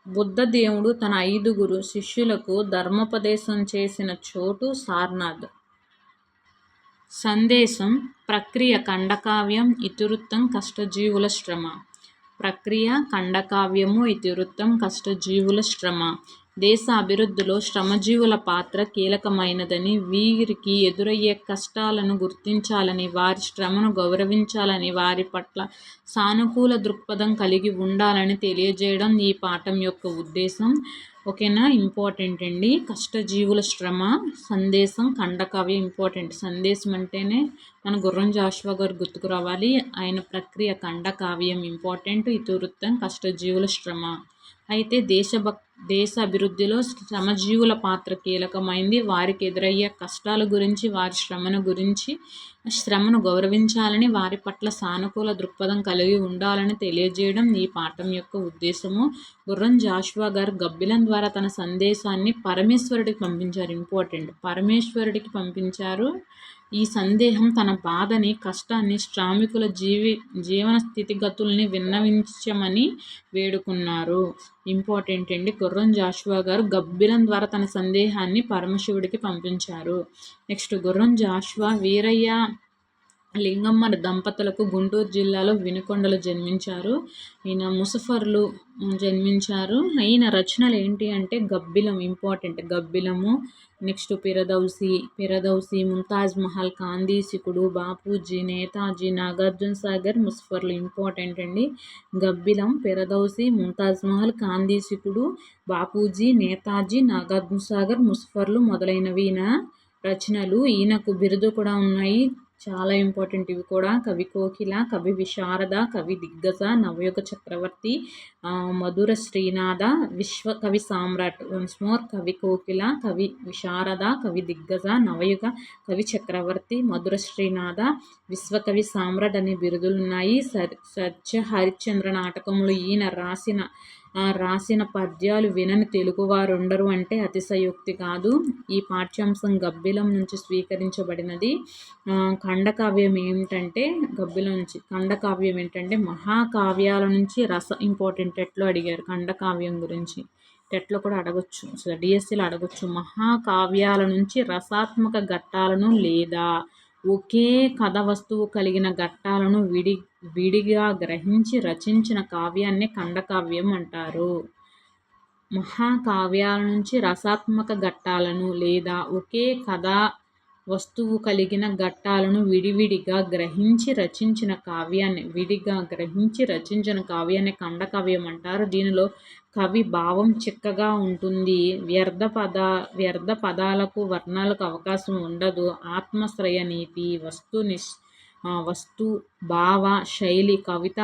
బుద్ధ దేవుడు తన 5 శిష్యులకు ధర్మోపదేశం చేసిన చోటు సారనాథ్. సందేశం ప్రక్రియ ఖండకావ్యం, ఇతివృత్తం కష్టజీవుల శ్రమ. ప్రక్రియ ఖండకావ్యము, ఇతివృత్తం కష్టజీవుల శ్రమ. దేశ అభివృద్ధిలో శ్రమజీవుల పాత్ర కీలకమైనదని, వీరికి ఎదురయ్యే కష్టాలను గుర్తించాలని, వారి శ్రమను గౌరవించాలని, వారి పట్ల సానుకూల దృక్పథం కలిగి ఉండాలని తెలియజేయడం ఈ పాఠం యొక్క ఉద్దేశం. ఓకేనా, ఇంపార్టెంట్ అండి. కష్టజీవుల శ్రమ, సందేశం, ఖండకావ్యం ఇంపార్టెంట్. సందేశం అంటేనే మన గుర్రం జాషువా గారు గుర్తుకు రావాలి. ఆయన ప్రక్రియ ఖండకావ్యం ఇంపార్టెంట్. ఇతివృత్తం కష్టజీవుల శ్రమ. అయితే దేశ అభివృద్ధిలో శ్రమజీవుల పాత్ర కీలకమైంది. వారికి ఎదురయ్యే కష్టాల గురించి, వారి శ్రమను గౌరవించాలని, వారి పట్ల సానుకూల దృక్పథం కలిగి ఉండాలని తెలియజేయడం ఈ పాఠం యొక్క ఉద్దేశము. గుర్రం జాషువా గారు గబ్బిలం ద్వారా తన సందేశాన్ని పరమేశ్వరుడికి పంపించారు. ఇంపార్టెంట్, పరమేశ్వరుడికి పంపించారు. ఈ సందేహం తన బాధని, కష్టాన్ని, శ్రామికుల జీవన స్థితిగతుల్ని విన్నవించమని వేడుకున్నారు. ఇంపార్టెంట్ అండి. గుర్రం జాషువా గారు గబ్బిలం ద్వారా తన సందేహాన్ని పరమశివుడికి పంపించారు. నెక్స్ట్, గుర్రం జాషువా వీరయ్య లింగమ్మ దంపతులకు గుంటూరు జిల్లాలో వినుకొండలో జన్మించారు. ఈయన ముసఫర్లు జన్మించారు. ఈయన రచనలు ఏంటి అంటే Gabbilam important. Gabbilamu. Next Piradausi, Mumtaz Mahal, Kandishikudu, Bapuji, Netaji, Nagarjuna Sagar, Musafarlu important అండి. గబ్బిలం, పిరదౌసి, ముంతాజ్ మహల్, కాందీసికుడు, బాపూజీ, నేతాజీ, నాగార్జున సాగర్, ముసఫర్లు మొదలైనవి ఈయన రచనలు. ఈయనకు బిరుదు కూడా ఉన్నాయి, చాలా ఇంపార్టెంట్ ఇవి కూడా. కవి కోకిల, కవి విశారద, కవి దిగ్గజ, నవయుగ చక్రవర్తి, మధుర శ్రీనాథ, విశ్వ కవి సామ్రాట్. వన్స్ మోర్, కవి కోకిల, కవి విశారద, కవి దిగ్గజ, నవయుగ కవి చక్రవర్తి, మధుర శ్రీనాథ, విశ్వకవి సామ్రాట్ అనే బిరుదులున్నాయి. సత్య హరిశ్చంద్ర నాటకంలో ఈయన రాసిన పద్యాలు వినని తెలుగువారు ఉండరు అంటే అతిశయోక్తి కాదు. ఈ పాఠ్యాంశం గబ్బిలం నుంచి స్వీకరించబడినది. ఖండకావ్యం ఏమిటంటే ఖండకావ్యం ఏంటంటే మహాకావ్యాల నుంచి ఇంపార్టెంట్. టెట్లో అడిగారు ఖండకావ్యం గురించి, టెట్లో కూడా అడగొచ్చు, డిఎస్సిలో అడగొచ్చు. మహాకావ్యాల నుంచి రసాత్మక ఘట్టాలను లేదా ఒకే కథ వస్తువు కలిగిన ఘట్టాలను విడిగా గ్రహించి రచించిన కావ్యాన్ని ఖండకావ్యం అంటారు. మహాకావ్యాల నుంచి రసాత్మక ఘట్టాలను లేదా ఒకే కథా వస్తువు కలిగిన ఘట్టాలను విడిగా గ్రహించి రచించిన కావ్యాన్ని ఖండకావ్యం అంటారు. దీనిలో కవి భావం చిక్కగా ఉంటుంది. వ్యర్థ పదాలకు, వర్ణాలకు అవకాశం ఉండదు. ఆత్మశ్రయ నీతి, వస్తు భావ శైలి, కవిత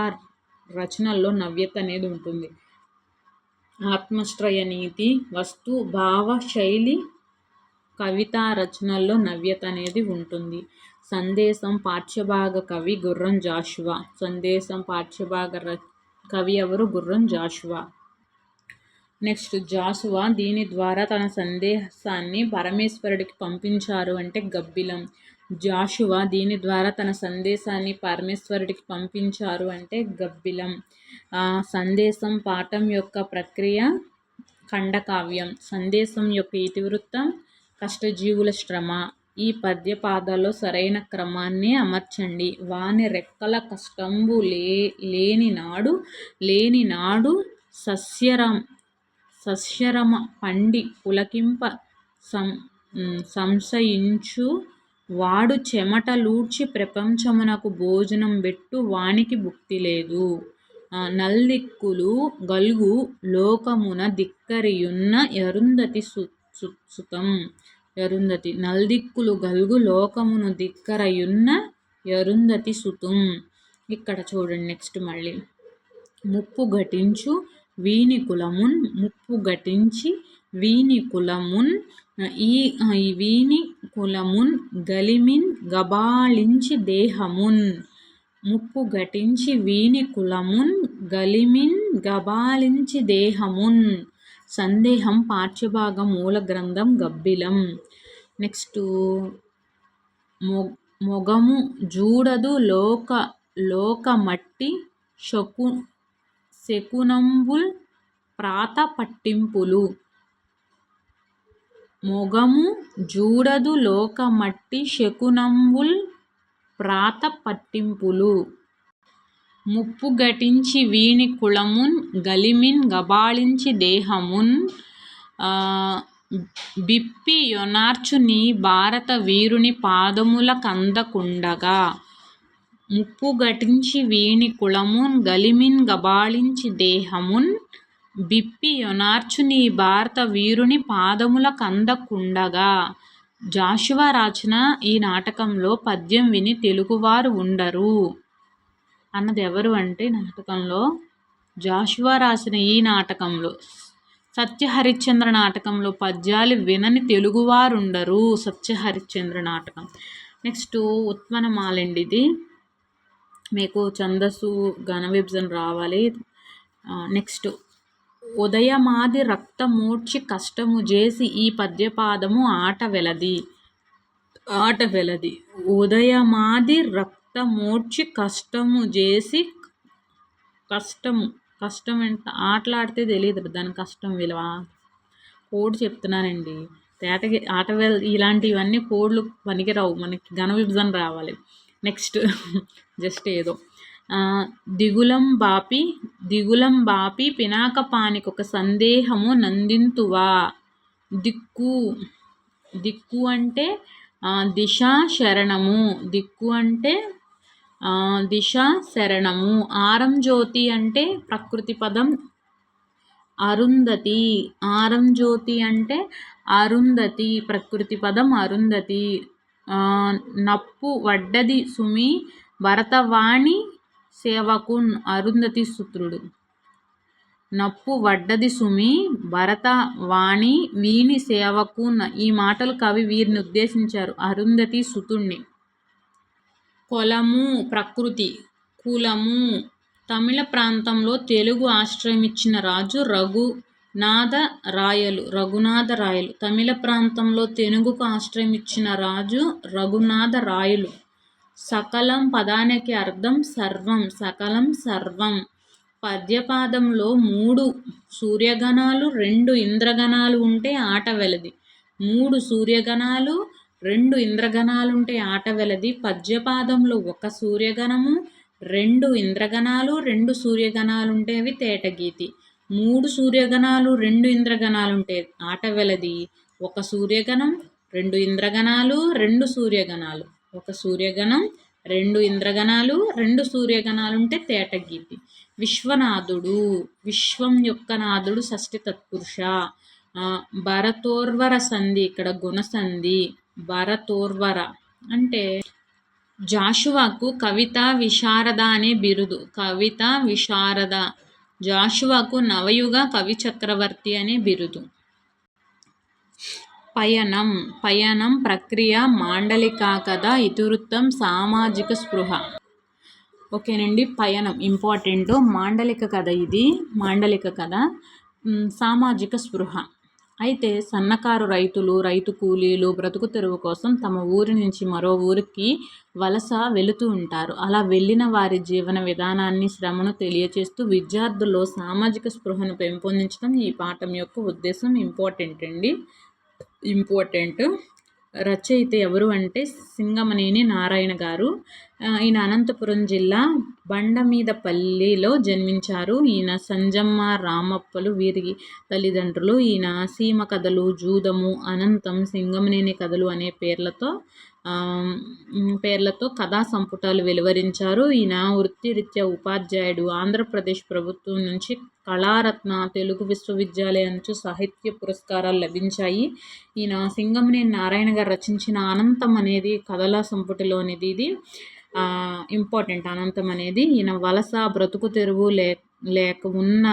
రచనల్లో నవ్యత అనేది ఉంటుంది. ఆత్మశ్రయ నీతి, వస్తు భావ శైలి, కవితా రచనల్లో నవ్యత అనేది ఉంటుంది. సందేశం పాఠ్యభాగ కవి గుర్రం జాషువా. సందేశం పాఠ్యభాగ కవి ఎవరు? గుర్రం జాషువా. నెక్స్ట్, జాషువా దీని ద్వారా తన సందేశాన్ని పరమేశ్వరుడికి పంపించారు అంటే గబ్బిలం. జాషువా దీని ద్వారా తన సందేశాన్ని పరమేశ్వరుడికి పంపించారు అంటే గబ్బిలం. సందేశం పాఠం యొక్క ప్రక్రియ ఖండకావ్యం. సందేశం యొక్క ఇతివృత్తం కష్టజీవుల శ్రమ. ఈ పద్యపాదాల్లో సరైన క్రమాన్ని అమర్చండి. వాని రెక్కల కష్టంబు లేని నాడు సస్యరమ పండి పులకింప సంశయించు వాడు చెమటలూడ్చి ప్రపంచమునకు భోజనం బెట్టు వానికి భుక్తి లేదు. నల్దిక్కులు గల్గు లోకమున ధిక్కరియున్న అరుంధతి సుతం. నల్దిక్కులు గల్గు లోకమును ధిక్కరయున్న అరుంధతి సుతం. ఇక్కడ చూడండి. నెక్స్ట్ మళ్ళీ ముప్పు ఘటించి వీని కులమున్ గలిమిన్ గబాళించి దేహమున్. ముప్పు ఘటించి వీని కులమున్ గలిమిన్ గబాలించి దేహమున్. సందేహం పాఠ్యభాగం మూల గ్రంథం గబ్బిలం. నెక్స్ట్ మొగము జూడదు లోకమట్టి శకునంబుల్ ప్రాత పట్టింపులు. మొగము జూడదు లోకమట్టి శకునంబుల్ ప్రాత పట్టింపులు. ముప్పు ఘటించి వీని కులమున్ గలిమిన్ గబాళించి దేహమున్. బిప్పి యొనార్చు నీ భారత వీరుని పాదముల కందకుండగా. ముప్పు ఘటించి వీని కులమున్ గలిమిన్ గబాళించి దేహమున్. బిప్పి యొనార్చు నీ భారత వీరుని పాదముల కందకుండగా. జాషువా రాసిన ఈ నాటకంలో పద్యం విని తెలుగువారు ఉండరు అన్నది ఎవరు అంటే నాటకంలో జాషువా రాసిన ఈ నాటకంలో సత్యహరిశ్చంద్ర నాటకంలో పద్యాలు వినని తెలుగువారుండరు. సత్యహరిశ్చంద్ర నాటకం. నెక్స్ట్ ఉత్పన్నమాలండి. ఇది మీకు ఛందస్సు ఘన విభజన రావాలి. నెక్స్ట్ ఉదయమాది రక్తమూడ్చి కష్టము చేసి ఈ పద్యపాదము ఆట వెలది. ఉదయమాది రక్తమూడ్చి కష్టము చేసి. కష్టం ఎంత ఆటలాడితే తెలియదు దాని కష్టం విలువ. కోడ్ చెప్తున్నానండి. ఆట ఇలాంటివన్నీ కోడ్లు పనికిరావు, మనకి ఘన విభజన రావాలి. నెక్స్ట్ జస్ట్ ఏదో దిగులం బాపి పినాకపానికొక సందేహము నందింతువా. దిక్కు అంటే దిశా శరణము. దిశా శరణము. ఆరం జ్యోతి అంటే ప్రకృతి పదం అరుంధతి. ఆరం జ్యోతి అంటే అరుంధతి, ప్రకృతి పదం అరుంధతి. నప్పు వడ్డది సుమి భరతవాణి సేవకున్. అరుంధతి సూత్రుడు. నప్పు వడ్డది సుమి భరతవాణి వీని సేవకున్. ఈ మాటలు కవి వీరిని ఉద్దేశించారు, అరుంధతి సుతుణ్ణి. కొలము ప్రకృతి. కులము. తమిళ ప్రాంతంలో తెలుగు ఆశ్రయమిచ్చిన రాజు రఘునాథరాయలు. తమిళ ప్రాంతంలో తెనుగుకు ఆశ్రయమిచ్చిన రాజు రఘునాథరాయలు. సకలం పదానికి అర్థం సర్వం. సకలం సర్వం. పద్యపాదంలో 3 సూర్యగణాలు 2 ఇంద్రగణాలు ఉంటే ఆట వెలది. 3 సూర్యగణాలు 2 ఇంద్రగణాలుంటే ఆట వెలది. పద్యపాదంలో 1 సూర్యగణము 2 ఇంద్రగణాలు 2 సూర్యగణాలుంటే అవి తేటగీతి. 3 సూర్యగణాలు 2 ఇంద్రగణాలుంటే ఆట వెలది. 1 సూర్యగణం 2 ఇంద్రగణాలు 2 సూర్యగణాలు. 1 సూర్యగణం 2 ఇంద్రగణాలు 2 సూర్యగణాలుంటే తేటగీతి. విశ్వనాథుడు. విశ్వం యొక్క నాథుడు షష్ఠి తత్పురుష. భరతోర్వర సంధి ఇక్కడ గుణసంధి. భరతోర్వర అంటే జాషువాకు కవిత విశారద అనే బిరుదు. కవిత విశారద. జాషువాకు నవయుగ కవి చక్రవర్తి అనే బిరుదు. పయనం ప్రక్రియ మాండలికా కథ ఇతివృత్తం సామాజిక స్పృహ. ఓకేనండి. పయనం ఇంపార్టెంట్. మాండలిక కథ. ఇది మాండలిక కథ. సామాజిక స్పృహ. అయితే సన్నకారు రైతులు, రైతు కూలీలు బ్రతుకు తెరువు కోసం తమ ఊరి నుంచి మరో ఊరికి వలస వెళుతూ ఉంటారు. అలా వెళ్ళిన వారి జీవన విధానాన్ని, శ్రమను తెలియచేస్తూ విద్యార్థుల్లో సామాజిక స్పృహను పెంపొందించడం ఈ పాఠం యొక్క ఉద్దేశం. ఇంపార్టెంట్. రచయిత ఎవరు అంటే సింగమనేని నారాయణ గారు. ఈయన అనంతపురం జిల్లా బండమీదపల్లిలో జన్మించారు. ఈయన సంజమ్మ రామప్పలు వీరి తల్లిదండ్రులు. ఈయన సీమ కథలు, జూదము, అనంతం, సింగమనేని కథలు అనే పేర్లతో కథా సంపుటాలు వెలువరించారు. ఈయన వృత్తిరీత్యా ఉపాధ్యాయుడు. ఆంధ్రప్రదేశ్ ప్రభుత్వం నుంచి కళారత్న, తెలుగు విశ్వవిద్యాలయం నుంచి సాహిత్య పురస్కారాలు లభించాయి. ఈయన సింగమనేని నారాయణ గారు రచించిన అనంతం అనేది కథల సంపుటిలోనిది. ఇది ఇంపార్టెంట్. అనంతం అనేది ఈయన వలస, బ్రతుకు తెరువు లేక ఉన్న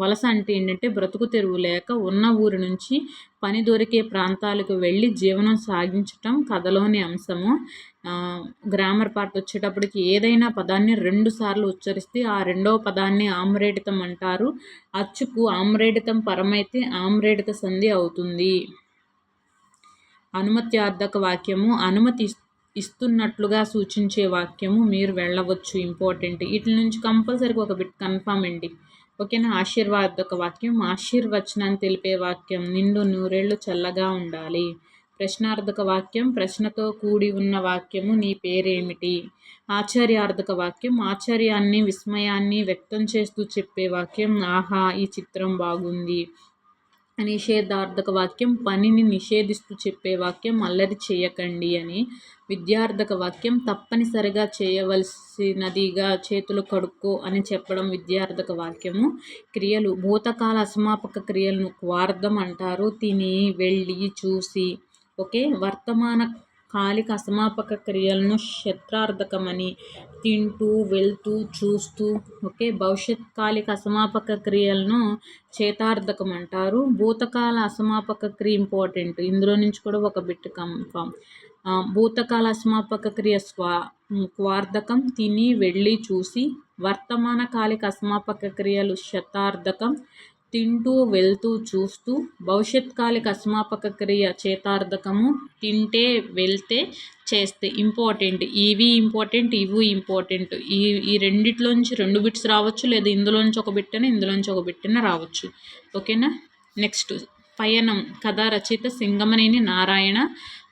వలస అంటే ఏంటంటే బ్రతుకు తెరువు లేక ఉన్న ఊరి నుంచి పని దొరికే ప్రాంతాలకు వెళ్ళి జీవనం సాగించటం కథలోని అంశము. గ్రామర్ పార్ట్ వచ్చేటప్పటికి ఏదైనా పదాన్ని 2 సార్లు ఉచ్చరిస్తే ఆ రెండవ పదాన్ని ఆమ్రేడితం అంటారు. అచ్చుకు ఆమ్రేడితం పరమైతే ఆమ్రేడిత సంధి అవుతుంది. అనుమత్యార్థక వాక్యము అనుమతి ఇస్తున్నట్లుగా సూచించే వాక్యము మీరు వెళ్ళవచ్చు. ఇంపార్టెంట్. వీటి నుంచి కంపల్సరీగా ఒక బిట్ కన్ఫామ్ అండి. ఓకేనా. ఆశీర్వాదక వాక్యం ఆశీర్వచనాన్ని తెలిపే వాక్యం నిండు నూరేళ్లు చల్లగా ఉండాలి. ప్రశ్నార్థక వాక్యం ప్రశ్నతో కూడి ఉన్న వాక్యము నీ పేరేమిటి. ఆశ్చర్యార్థక వాక్యం ఆశ్చర్యాన్ని విస్మయాన్ని వ్యక్తం చేస్తూ చెప్పే వాక్యం ఆహా ఈ చిత్రం బాగుంది. నిషేధార్థక వాక్యం పనిని నిషేధిస్తూ చెప్పే వాక్యం అల్లరి చేయకండి అని. విద్యార్థక వాక్యం తప్పనిసరిగా చేయవలసినదిగా చేతులు కడుక్కో అని చెప్పడం విద్యార్థక వాక్యము. క్రియలు భూతకాల అసమాపక క్రియలను క్వార్థం అంటారు. తిని వెళ్ళి చూసి. ఓకే. వర్తమాన కాలిక అసమాపక క్రియలను శత్రార్థకమని. తింటూ వెళ్తూ చూస్తూ. ఓకే. భవిష్యత్ కాలిక అసమాపక క్రియలను చేతార్థకం అంటారు. భూతకాల అసమాపక క్రియ ఇంపార్టెంట్. ఇందులో నుంచి కూడా ఒక బిట్ కన్ఫామ్. భూతకాల అసమాపక క్రియ క్వార్థకం తిని వెళ్ళి చూసి. వర్తమాన కాలిక అసమాపక క్రియలు శతార్థకం తింటూ వెళ్తూ చూస్తూ. భవిష్యత్ కాలిక అసమాపక క్రియ చేతార్థకము తింటే వెళ్తే చేస్తే. ఇంపార్టెంట్. ఇవి ఇంపార్టెంట్ ఇవి ఇంపార్టెంట్. ఈ రెండిట్లోంచి 2 బిట్స్ రావచ్చు, లేదా ఇందులోంచి ఒక బిట్టన ఇందులోంచి ఒక బిట్టన రావచ్చు. ఓకేనా. నెక్స్ట్ పయనం కథ రచయిత సింగమనేని నారాయణ.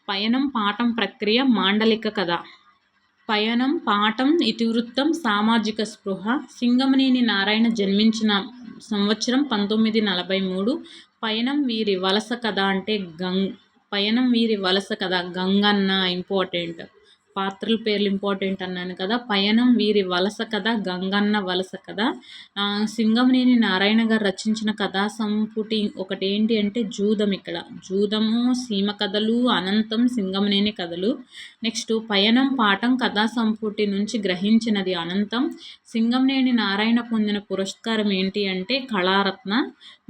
పయనం పాఠం ప్రక్రియ మాండలిక కథ. పయనం పాఠం ఇతివృత్తం సామాజిక స్పృహ. సింగమనేని నారాయణ జన్మించిన సంవత్సరం 1943. పయనం వీరి వలస కథ అంటే పయనం వీరి వలస కథ గంగన్న ఇంపార్టెంట్. పాత్రల పేర్లు ఇంపార్టెంట్ అన్నాను కదా. పయనం వీరి వలస కథ గంగన్న వలస కథ. సింగమనేని నారాయణ గారు రచించిన కథా సంపుటి ఒకటి ఏంటి అంటే జూదం. ఇక్కడ జూదము, సీమ కథలు, అనంతం, సింగమనేని కథలు. నెక్స్ట్ పయనం పాఠం కథా సంపుటి నుంచి గ్రహించినది అనంతం. సింగమనేని నారాయణ పొందిన పురస్కారం ఏంటి అంటే కళారత్న.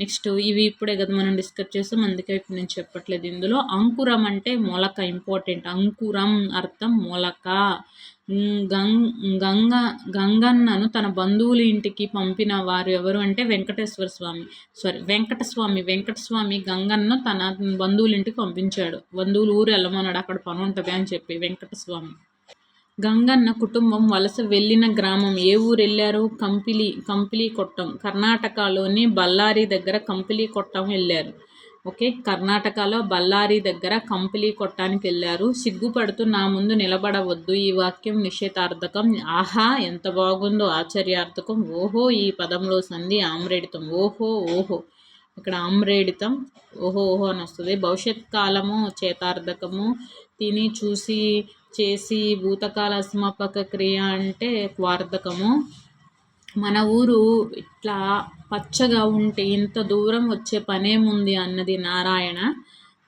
నెక్స్ట్ ఇవి ఇప్పుడే కదా మనం డిస్కస్ చేస్తాం, అందుకే ఇప్పుడు నేను చెప్పట్లేదు. ఇందులో అంకురం అంటే మొలక ఇంపార్టెంట్. అంకురం అర్థం మొలక. గంగన్నను తన బంధువుల ఇంటికి పంపిన వారు ఎవరు అంటే వెంకటస్వామి గంగన్నను తన బంధువుల ఇంటికి పంపించాడు. బంధువులు ఊరు వెళ్ళమన్నాడు, అక్కడ పని ఉంటుంది అని చెప్పి. వెంకటస్వామి. గంగన్న కుటుంబం వలస వెళ్ళిన గ్రామం ఏ ఊరు వెళ్ళారు? కంపిలికొట్టం. కర్ణాటకలోని బళ్ళారి దగ్గర కంపిలికొట్టం వెళ్ళారు. ఓకే. కర్ణాటకలో బళ్ళారి దగ్గర కంపిలికొట్టానికి వెళ్ళారు. సిగ్గుపడుతూ నా ముందు నిలబడవద్దు. ఈ వాక్యం నిషేధార్థకం. ఆహా ఎంత బాగుందో ఆశ్చర్యార్థకం. ఓహో ఈ పదంలో సంధి ఆమ్రేడితం. ఓహో ఓహో ఇక్కడ ఆమ్రేడితం ఓహో ఓహో అని వస్తుంది. భవిష్యత్ కాలము చేతార్థకము. తిని చూసి చేసి. భూతకాల అసమాపక క్రియ అంటే క్వార్థకము. మన ఊరు ఇట్లా పచ్చగా ఉంటే ఇంత దూరం వచ్చే పనేముంది అన్నది నారాయణ.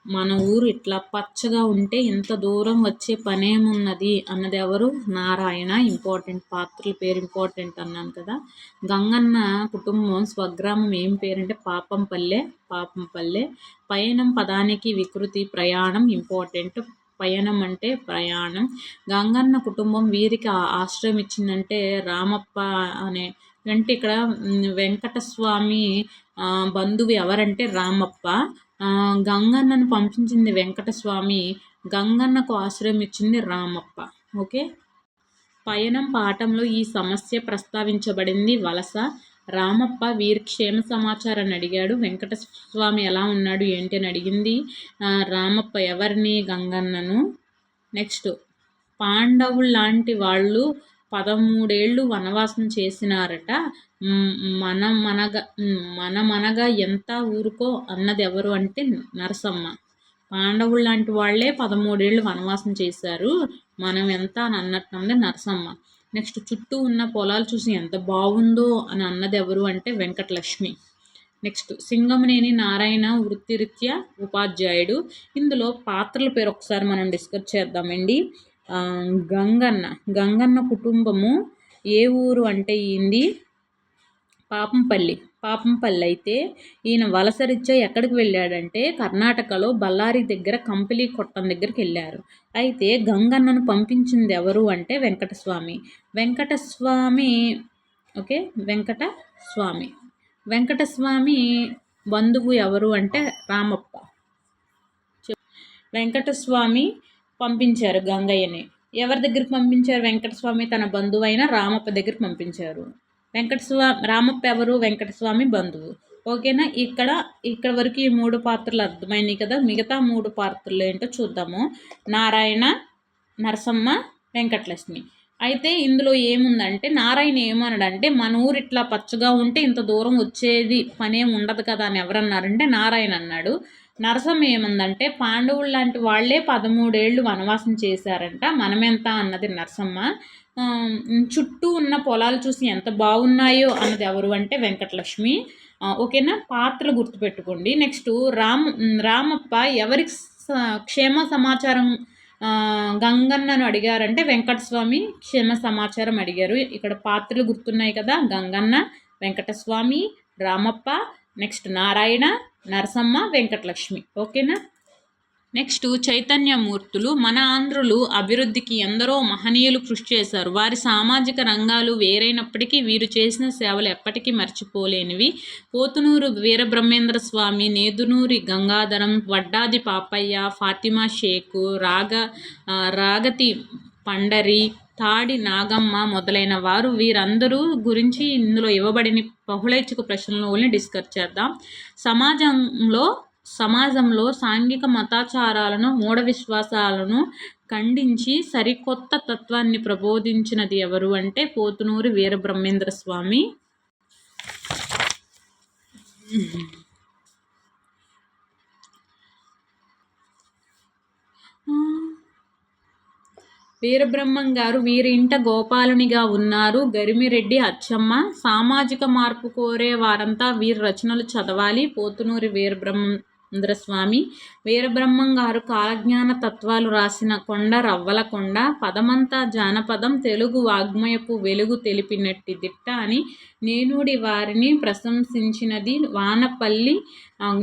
మన ఊరు ఇట్లా పచ్చగా ఉంటే ఇంత దూరం వచ్చే పనేమున్నది అన్నది ఎవరు? నారాయణ. ఇంపార్టెంట్. పాత్రల పేరు ఇంపార్టెంట్ అన్నాను కదా. గంగన్న కుటుంబం స్వగ్రామం ఏం పేరంటే పాపంపల్లె. పయనం పదానికి వికృతి ప్రయాణం ఇంపార్టెంట్. పయనం అంటే ప్రయాణం. గంగన్న కుటుంబం వీరికి ఆశ్రయం ఇచ్చిందంటే రామప్ప అనే అంటే ఇక్కడ వెంకటస్వామి బంధువు ఎవరంటే రామప్ప. గంగన్నను పంపించింది వెంకటస్వామి. గంగన్నకు ఆశ్రయం ఇచ్చింది రామప్ప. ఓకే. పయనం పాఠంలో ఈ సమస్య ప్రస్తావించబడింది వలస. రామప్ప వీరి క్షేమ సమాచారాన్ని అడిగాడు. వెంకటస్వామి ఎలా ఉన్నాడు ఏంటి అని అడిగింది రామప్ప ఎవరిని? గంగన్నను. నెక్స్ట్ పాండవుల్లాంటి వాళ్ళు 13 ఏళ్ళు వనవాసం చేసినారట. మనమనగా ఎంత ఊరుకో అన్నది ఎవరు అంటే నరసమ్మ. పాండవులు లాంటి వాళ్ళే 13 ఏళ్ళు వనవాసం చేశారు, మనం ఎంత అని అన్నట్టు నరసమ్మ. నెక్స్ట్ చుట్టూ ఉన్న పొలాలు చూసి ఎంత బాగుందో అని అన్నది ఎవరు అంటే వెంకటలక్ష్మి. నెక్స్ట్ సింగమనేని నారాయణ వృత్తిరీత్యా ఉపాధ్యాయుడు. ఇందులో పాత్రల పేరు ఒకసారి మనం డిస్కస్ చేద్దామండి. గంగన్న కుటుంబము ఏ ఊరు అంటే ఏంది? పాపంపల్లి అయితే ఈయన వలసరీత్యా ఎక్కడికి వెళ్ళాడంటే కర్ణాటకలో బళ్ళారి దగ్గర కంపిలి కొట్టం దగ్గరికి వెళ్ళారు. అయితే గంగన్నను పంపించింది ఎవరు అంటే వెంకటస్వామి. ఓకే, వెంకటస్వామి బంధువు ఎవరు అంటే రామప్ప. వెంకటస్వామి పంపించారు గంగయ్యని. ఎవరి దగ్గరికి పంపించారు? వెంకటస్వామి తన బంధువైన రామప్ప దగ్గరికి పంపించారు. రామప్ప ఎవరు? వెంకటస్వామి బంధువు. ఓకేనా? ఇక్కడ వరకు ఈ 3 పాత్రలు అర్థమైనాయి కదా. మిగతా 3 పాత్రలు ఏంటో చూద్దాము. నారాయణ, నరసమ్మ, వెంకటలక్ష్మి. అయితే ఇందులో ఏముందంటే నారాయణ ఏమన్నాడంటే మన ఊరు ఇట్లా పచ్చగా ఉంటే ఇంత దూరం వచ్చేది పనేం ఉండదు కదా అని ఎవరన్నారంటే నారాయణ అన్నాడు. నరసమ్మ ఏముందంటే పాండవులు లాంటి వాళ్లే 13 ఏళ్ళు వనవాసం చేశారంట, మనమెంత అన్నది నరసమ్మ. చుట్టూ ఉన్న పొలాలు చూసి ఎంత బాగున్నాయో అన్నది ఎవరు అంటే వెంకటలక్ష్మి. ఓకేనా? పాత్రలు గుర్తుపెట్టుకోండి. నెక్స్ట్ రామప్ప ఎవరికి క్షేమ సమాచారం గంగన్నను అడిగారంటే వెంకటస్వామి క్షేమ సమాచారం అడిగారు. ఇక్కడ పాత్రలు గుర్తున్నాయి కదా, గంగన్న, వెంకటస్వామి, రామప్ప, నెక్స్ట్ నారాయణ, నరసమ్మ, వెంకటలక్ష్మి. ఓకేనా? నెక్స్ట్ చైతన్యమూర్తులు. మన ఆంధ్రులు అభివృద్ధికి ఎందరో మహనీయులు కృషి చేశారు. వారి సామాజిక రంగాలు వేరైనప్పటికీ వీరు చేసిన సేవలు ఎప్పటికీ మర్చిపోలేనివి. పోతునూరు వీరబ్రహ్మేంద్ర స్వామి, నేదునూరి గంగాధరం, వడ్డాది పాపయ్య, ఫాతిమా షేకు, రాగతి పండరి, తాడి నాగమ్మ మొదలైన వారు. వీరందరూ గురించి ఇందులో ఇవ్వబడిన బహుళైచ్ఛిక ప్రశ్నలను డిస్కస్ చేద్దాం. సమాజంలో సాంఘిక మతాచారాలను, మూఢ విశ్వాసాలను ఖండించి సరికొత్త తత్వాన్ని ప్రబోధించినది ఎవరు అంటే పోతునూరి వీరబ్రహ్మేంద్ర స్వామి. వీరబ్రహ్మం గారు వీరి ఇంట గోపాలునిగా ఉన్నారు. గరిమిరెడ్డి అచ్చమ్మ. సామాజిక మార్పు కోరే వారంతా వీరి రచనలు చదవాలి. పోతునూరి వీరబ్రహ్మేంద్రస్వామి. వీరబ్రహ్మం గారు కాలజ్ఞాన తత్వాలు రాసిన కొండ రవ్వల కొండ, పదమంతా జానపదం, తెలుగు వాగ్మయపు వెలుగు తెలిపినట్టి దిట్ట అని నేనుడి వారిని ప్రశంసించినది వానపల్లి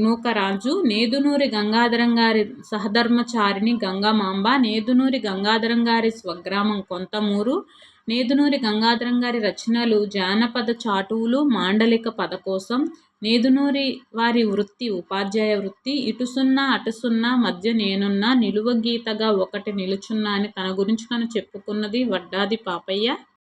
నూకరాజు. నేదునూరి గంగాధరం గారి సహధర్మచారిణి గంగమాంబ. నేదునూరి గంగాధరం గారి స్వగ్రామం కొంతమూరు. నేదునూరి గంగాధరం గారి రచనలు జానపద చాటువులు, మాండలిక పదకోశం. నేదునూరి వారి వృత్తి ఉపాధ్యాయ వృత్తి. ఇటుసున్నా అటుసున్నా మధ్య నేనున్నా, నిలువ గీతగా ఒకటి నిలుచున్నా అని తన గురించి తను చెప్పుకున్నది వడ్డాది పాపయ్య.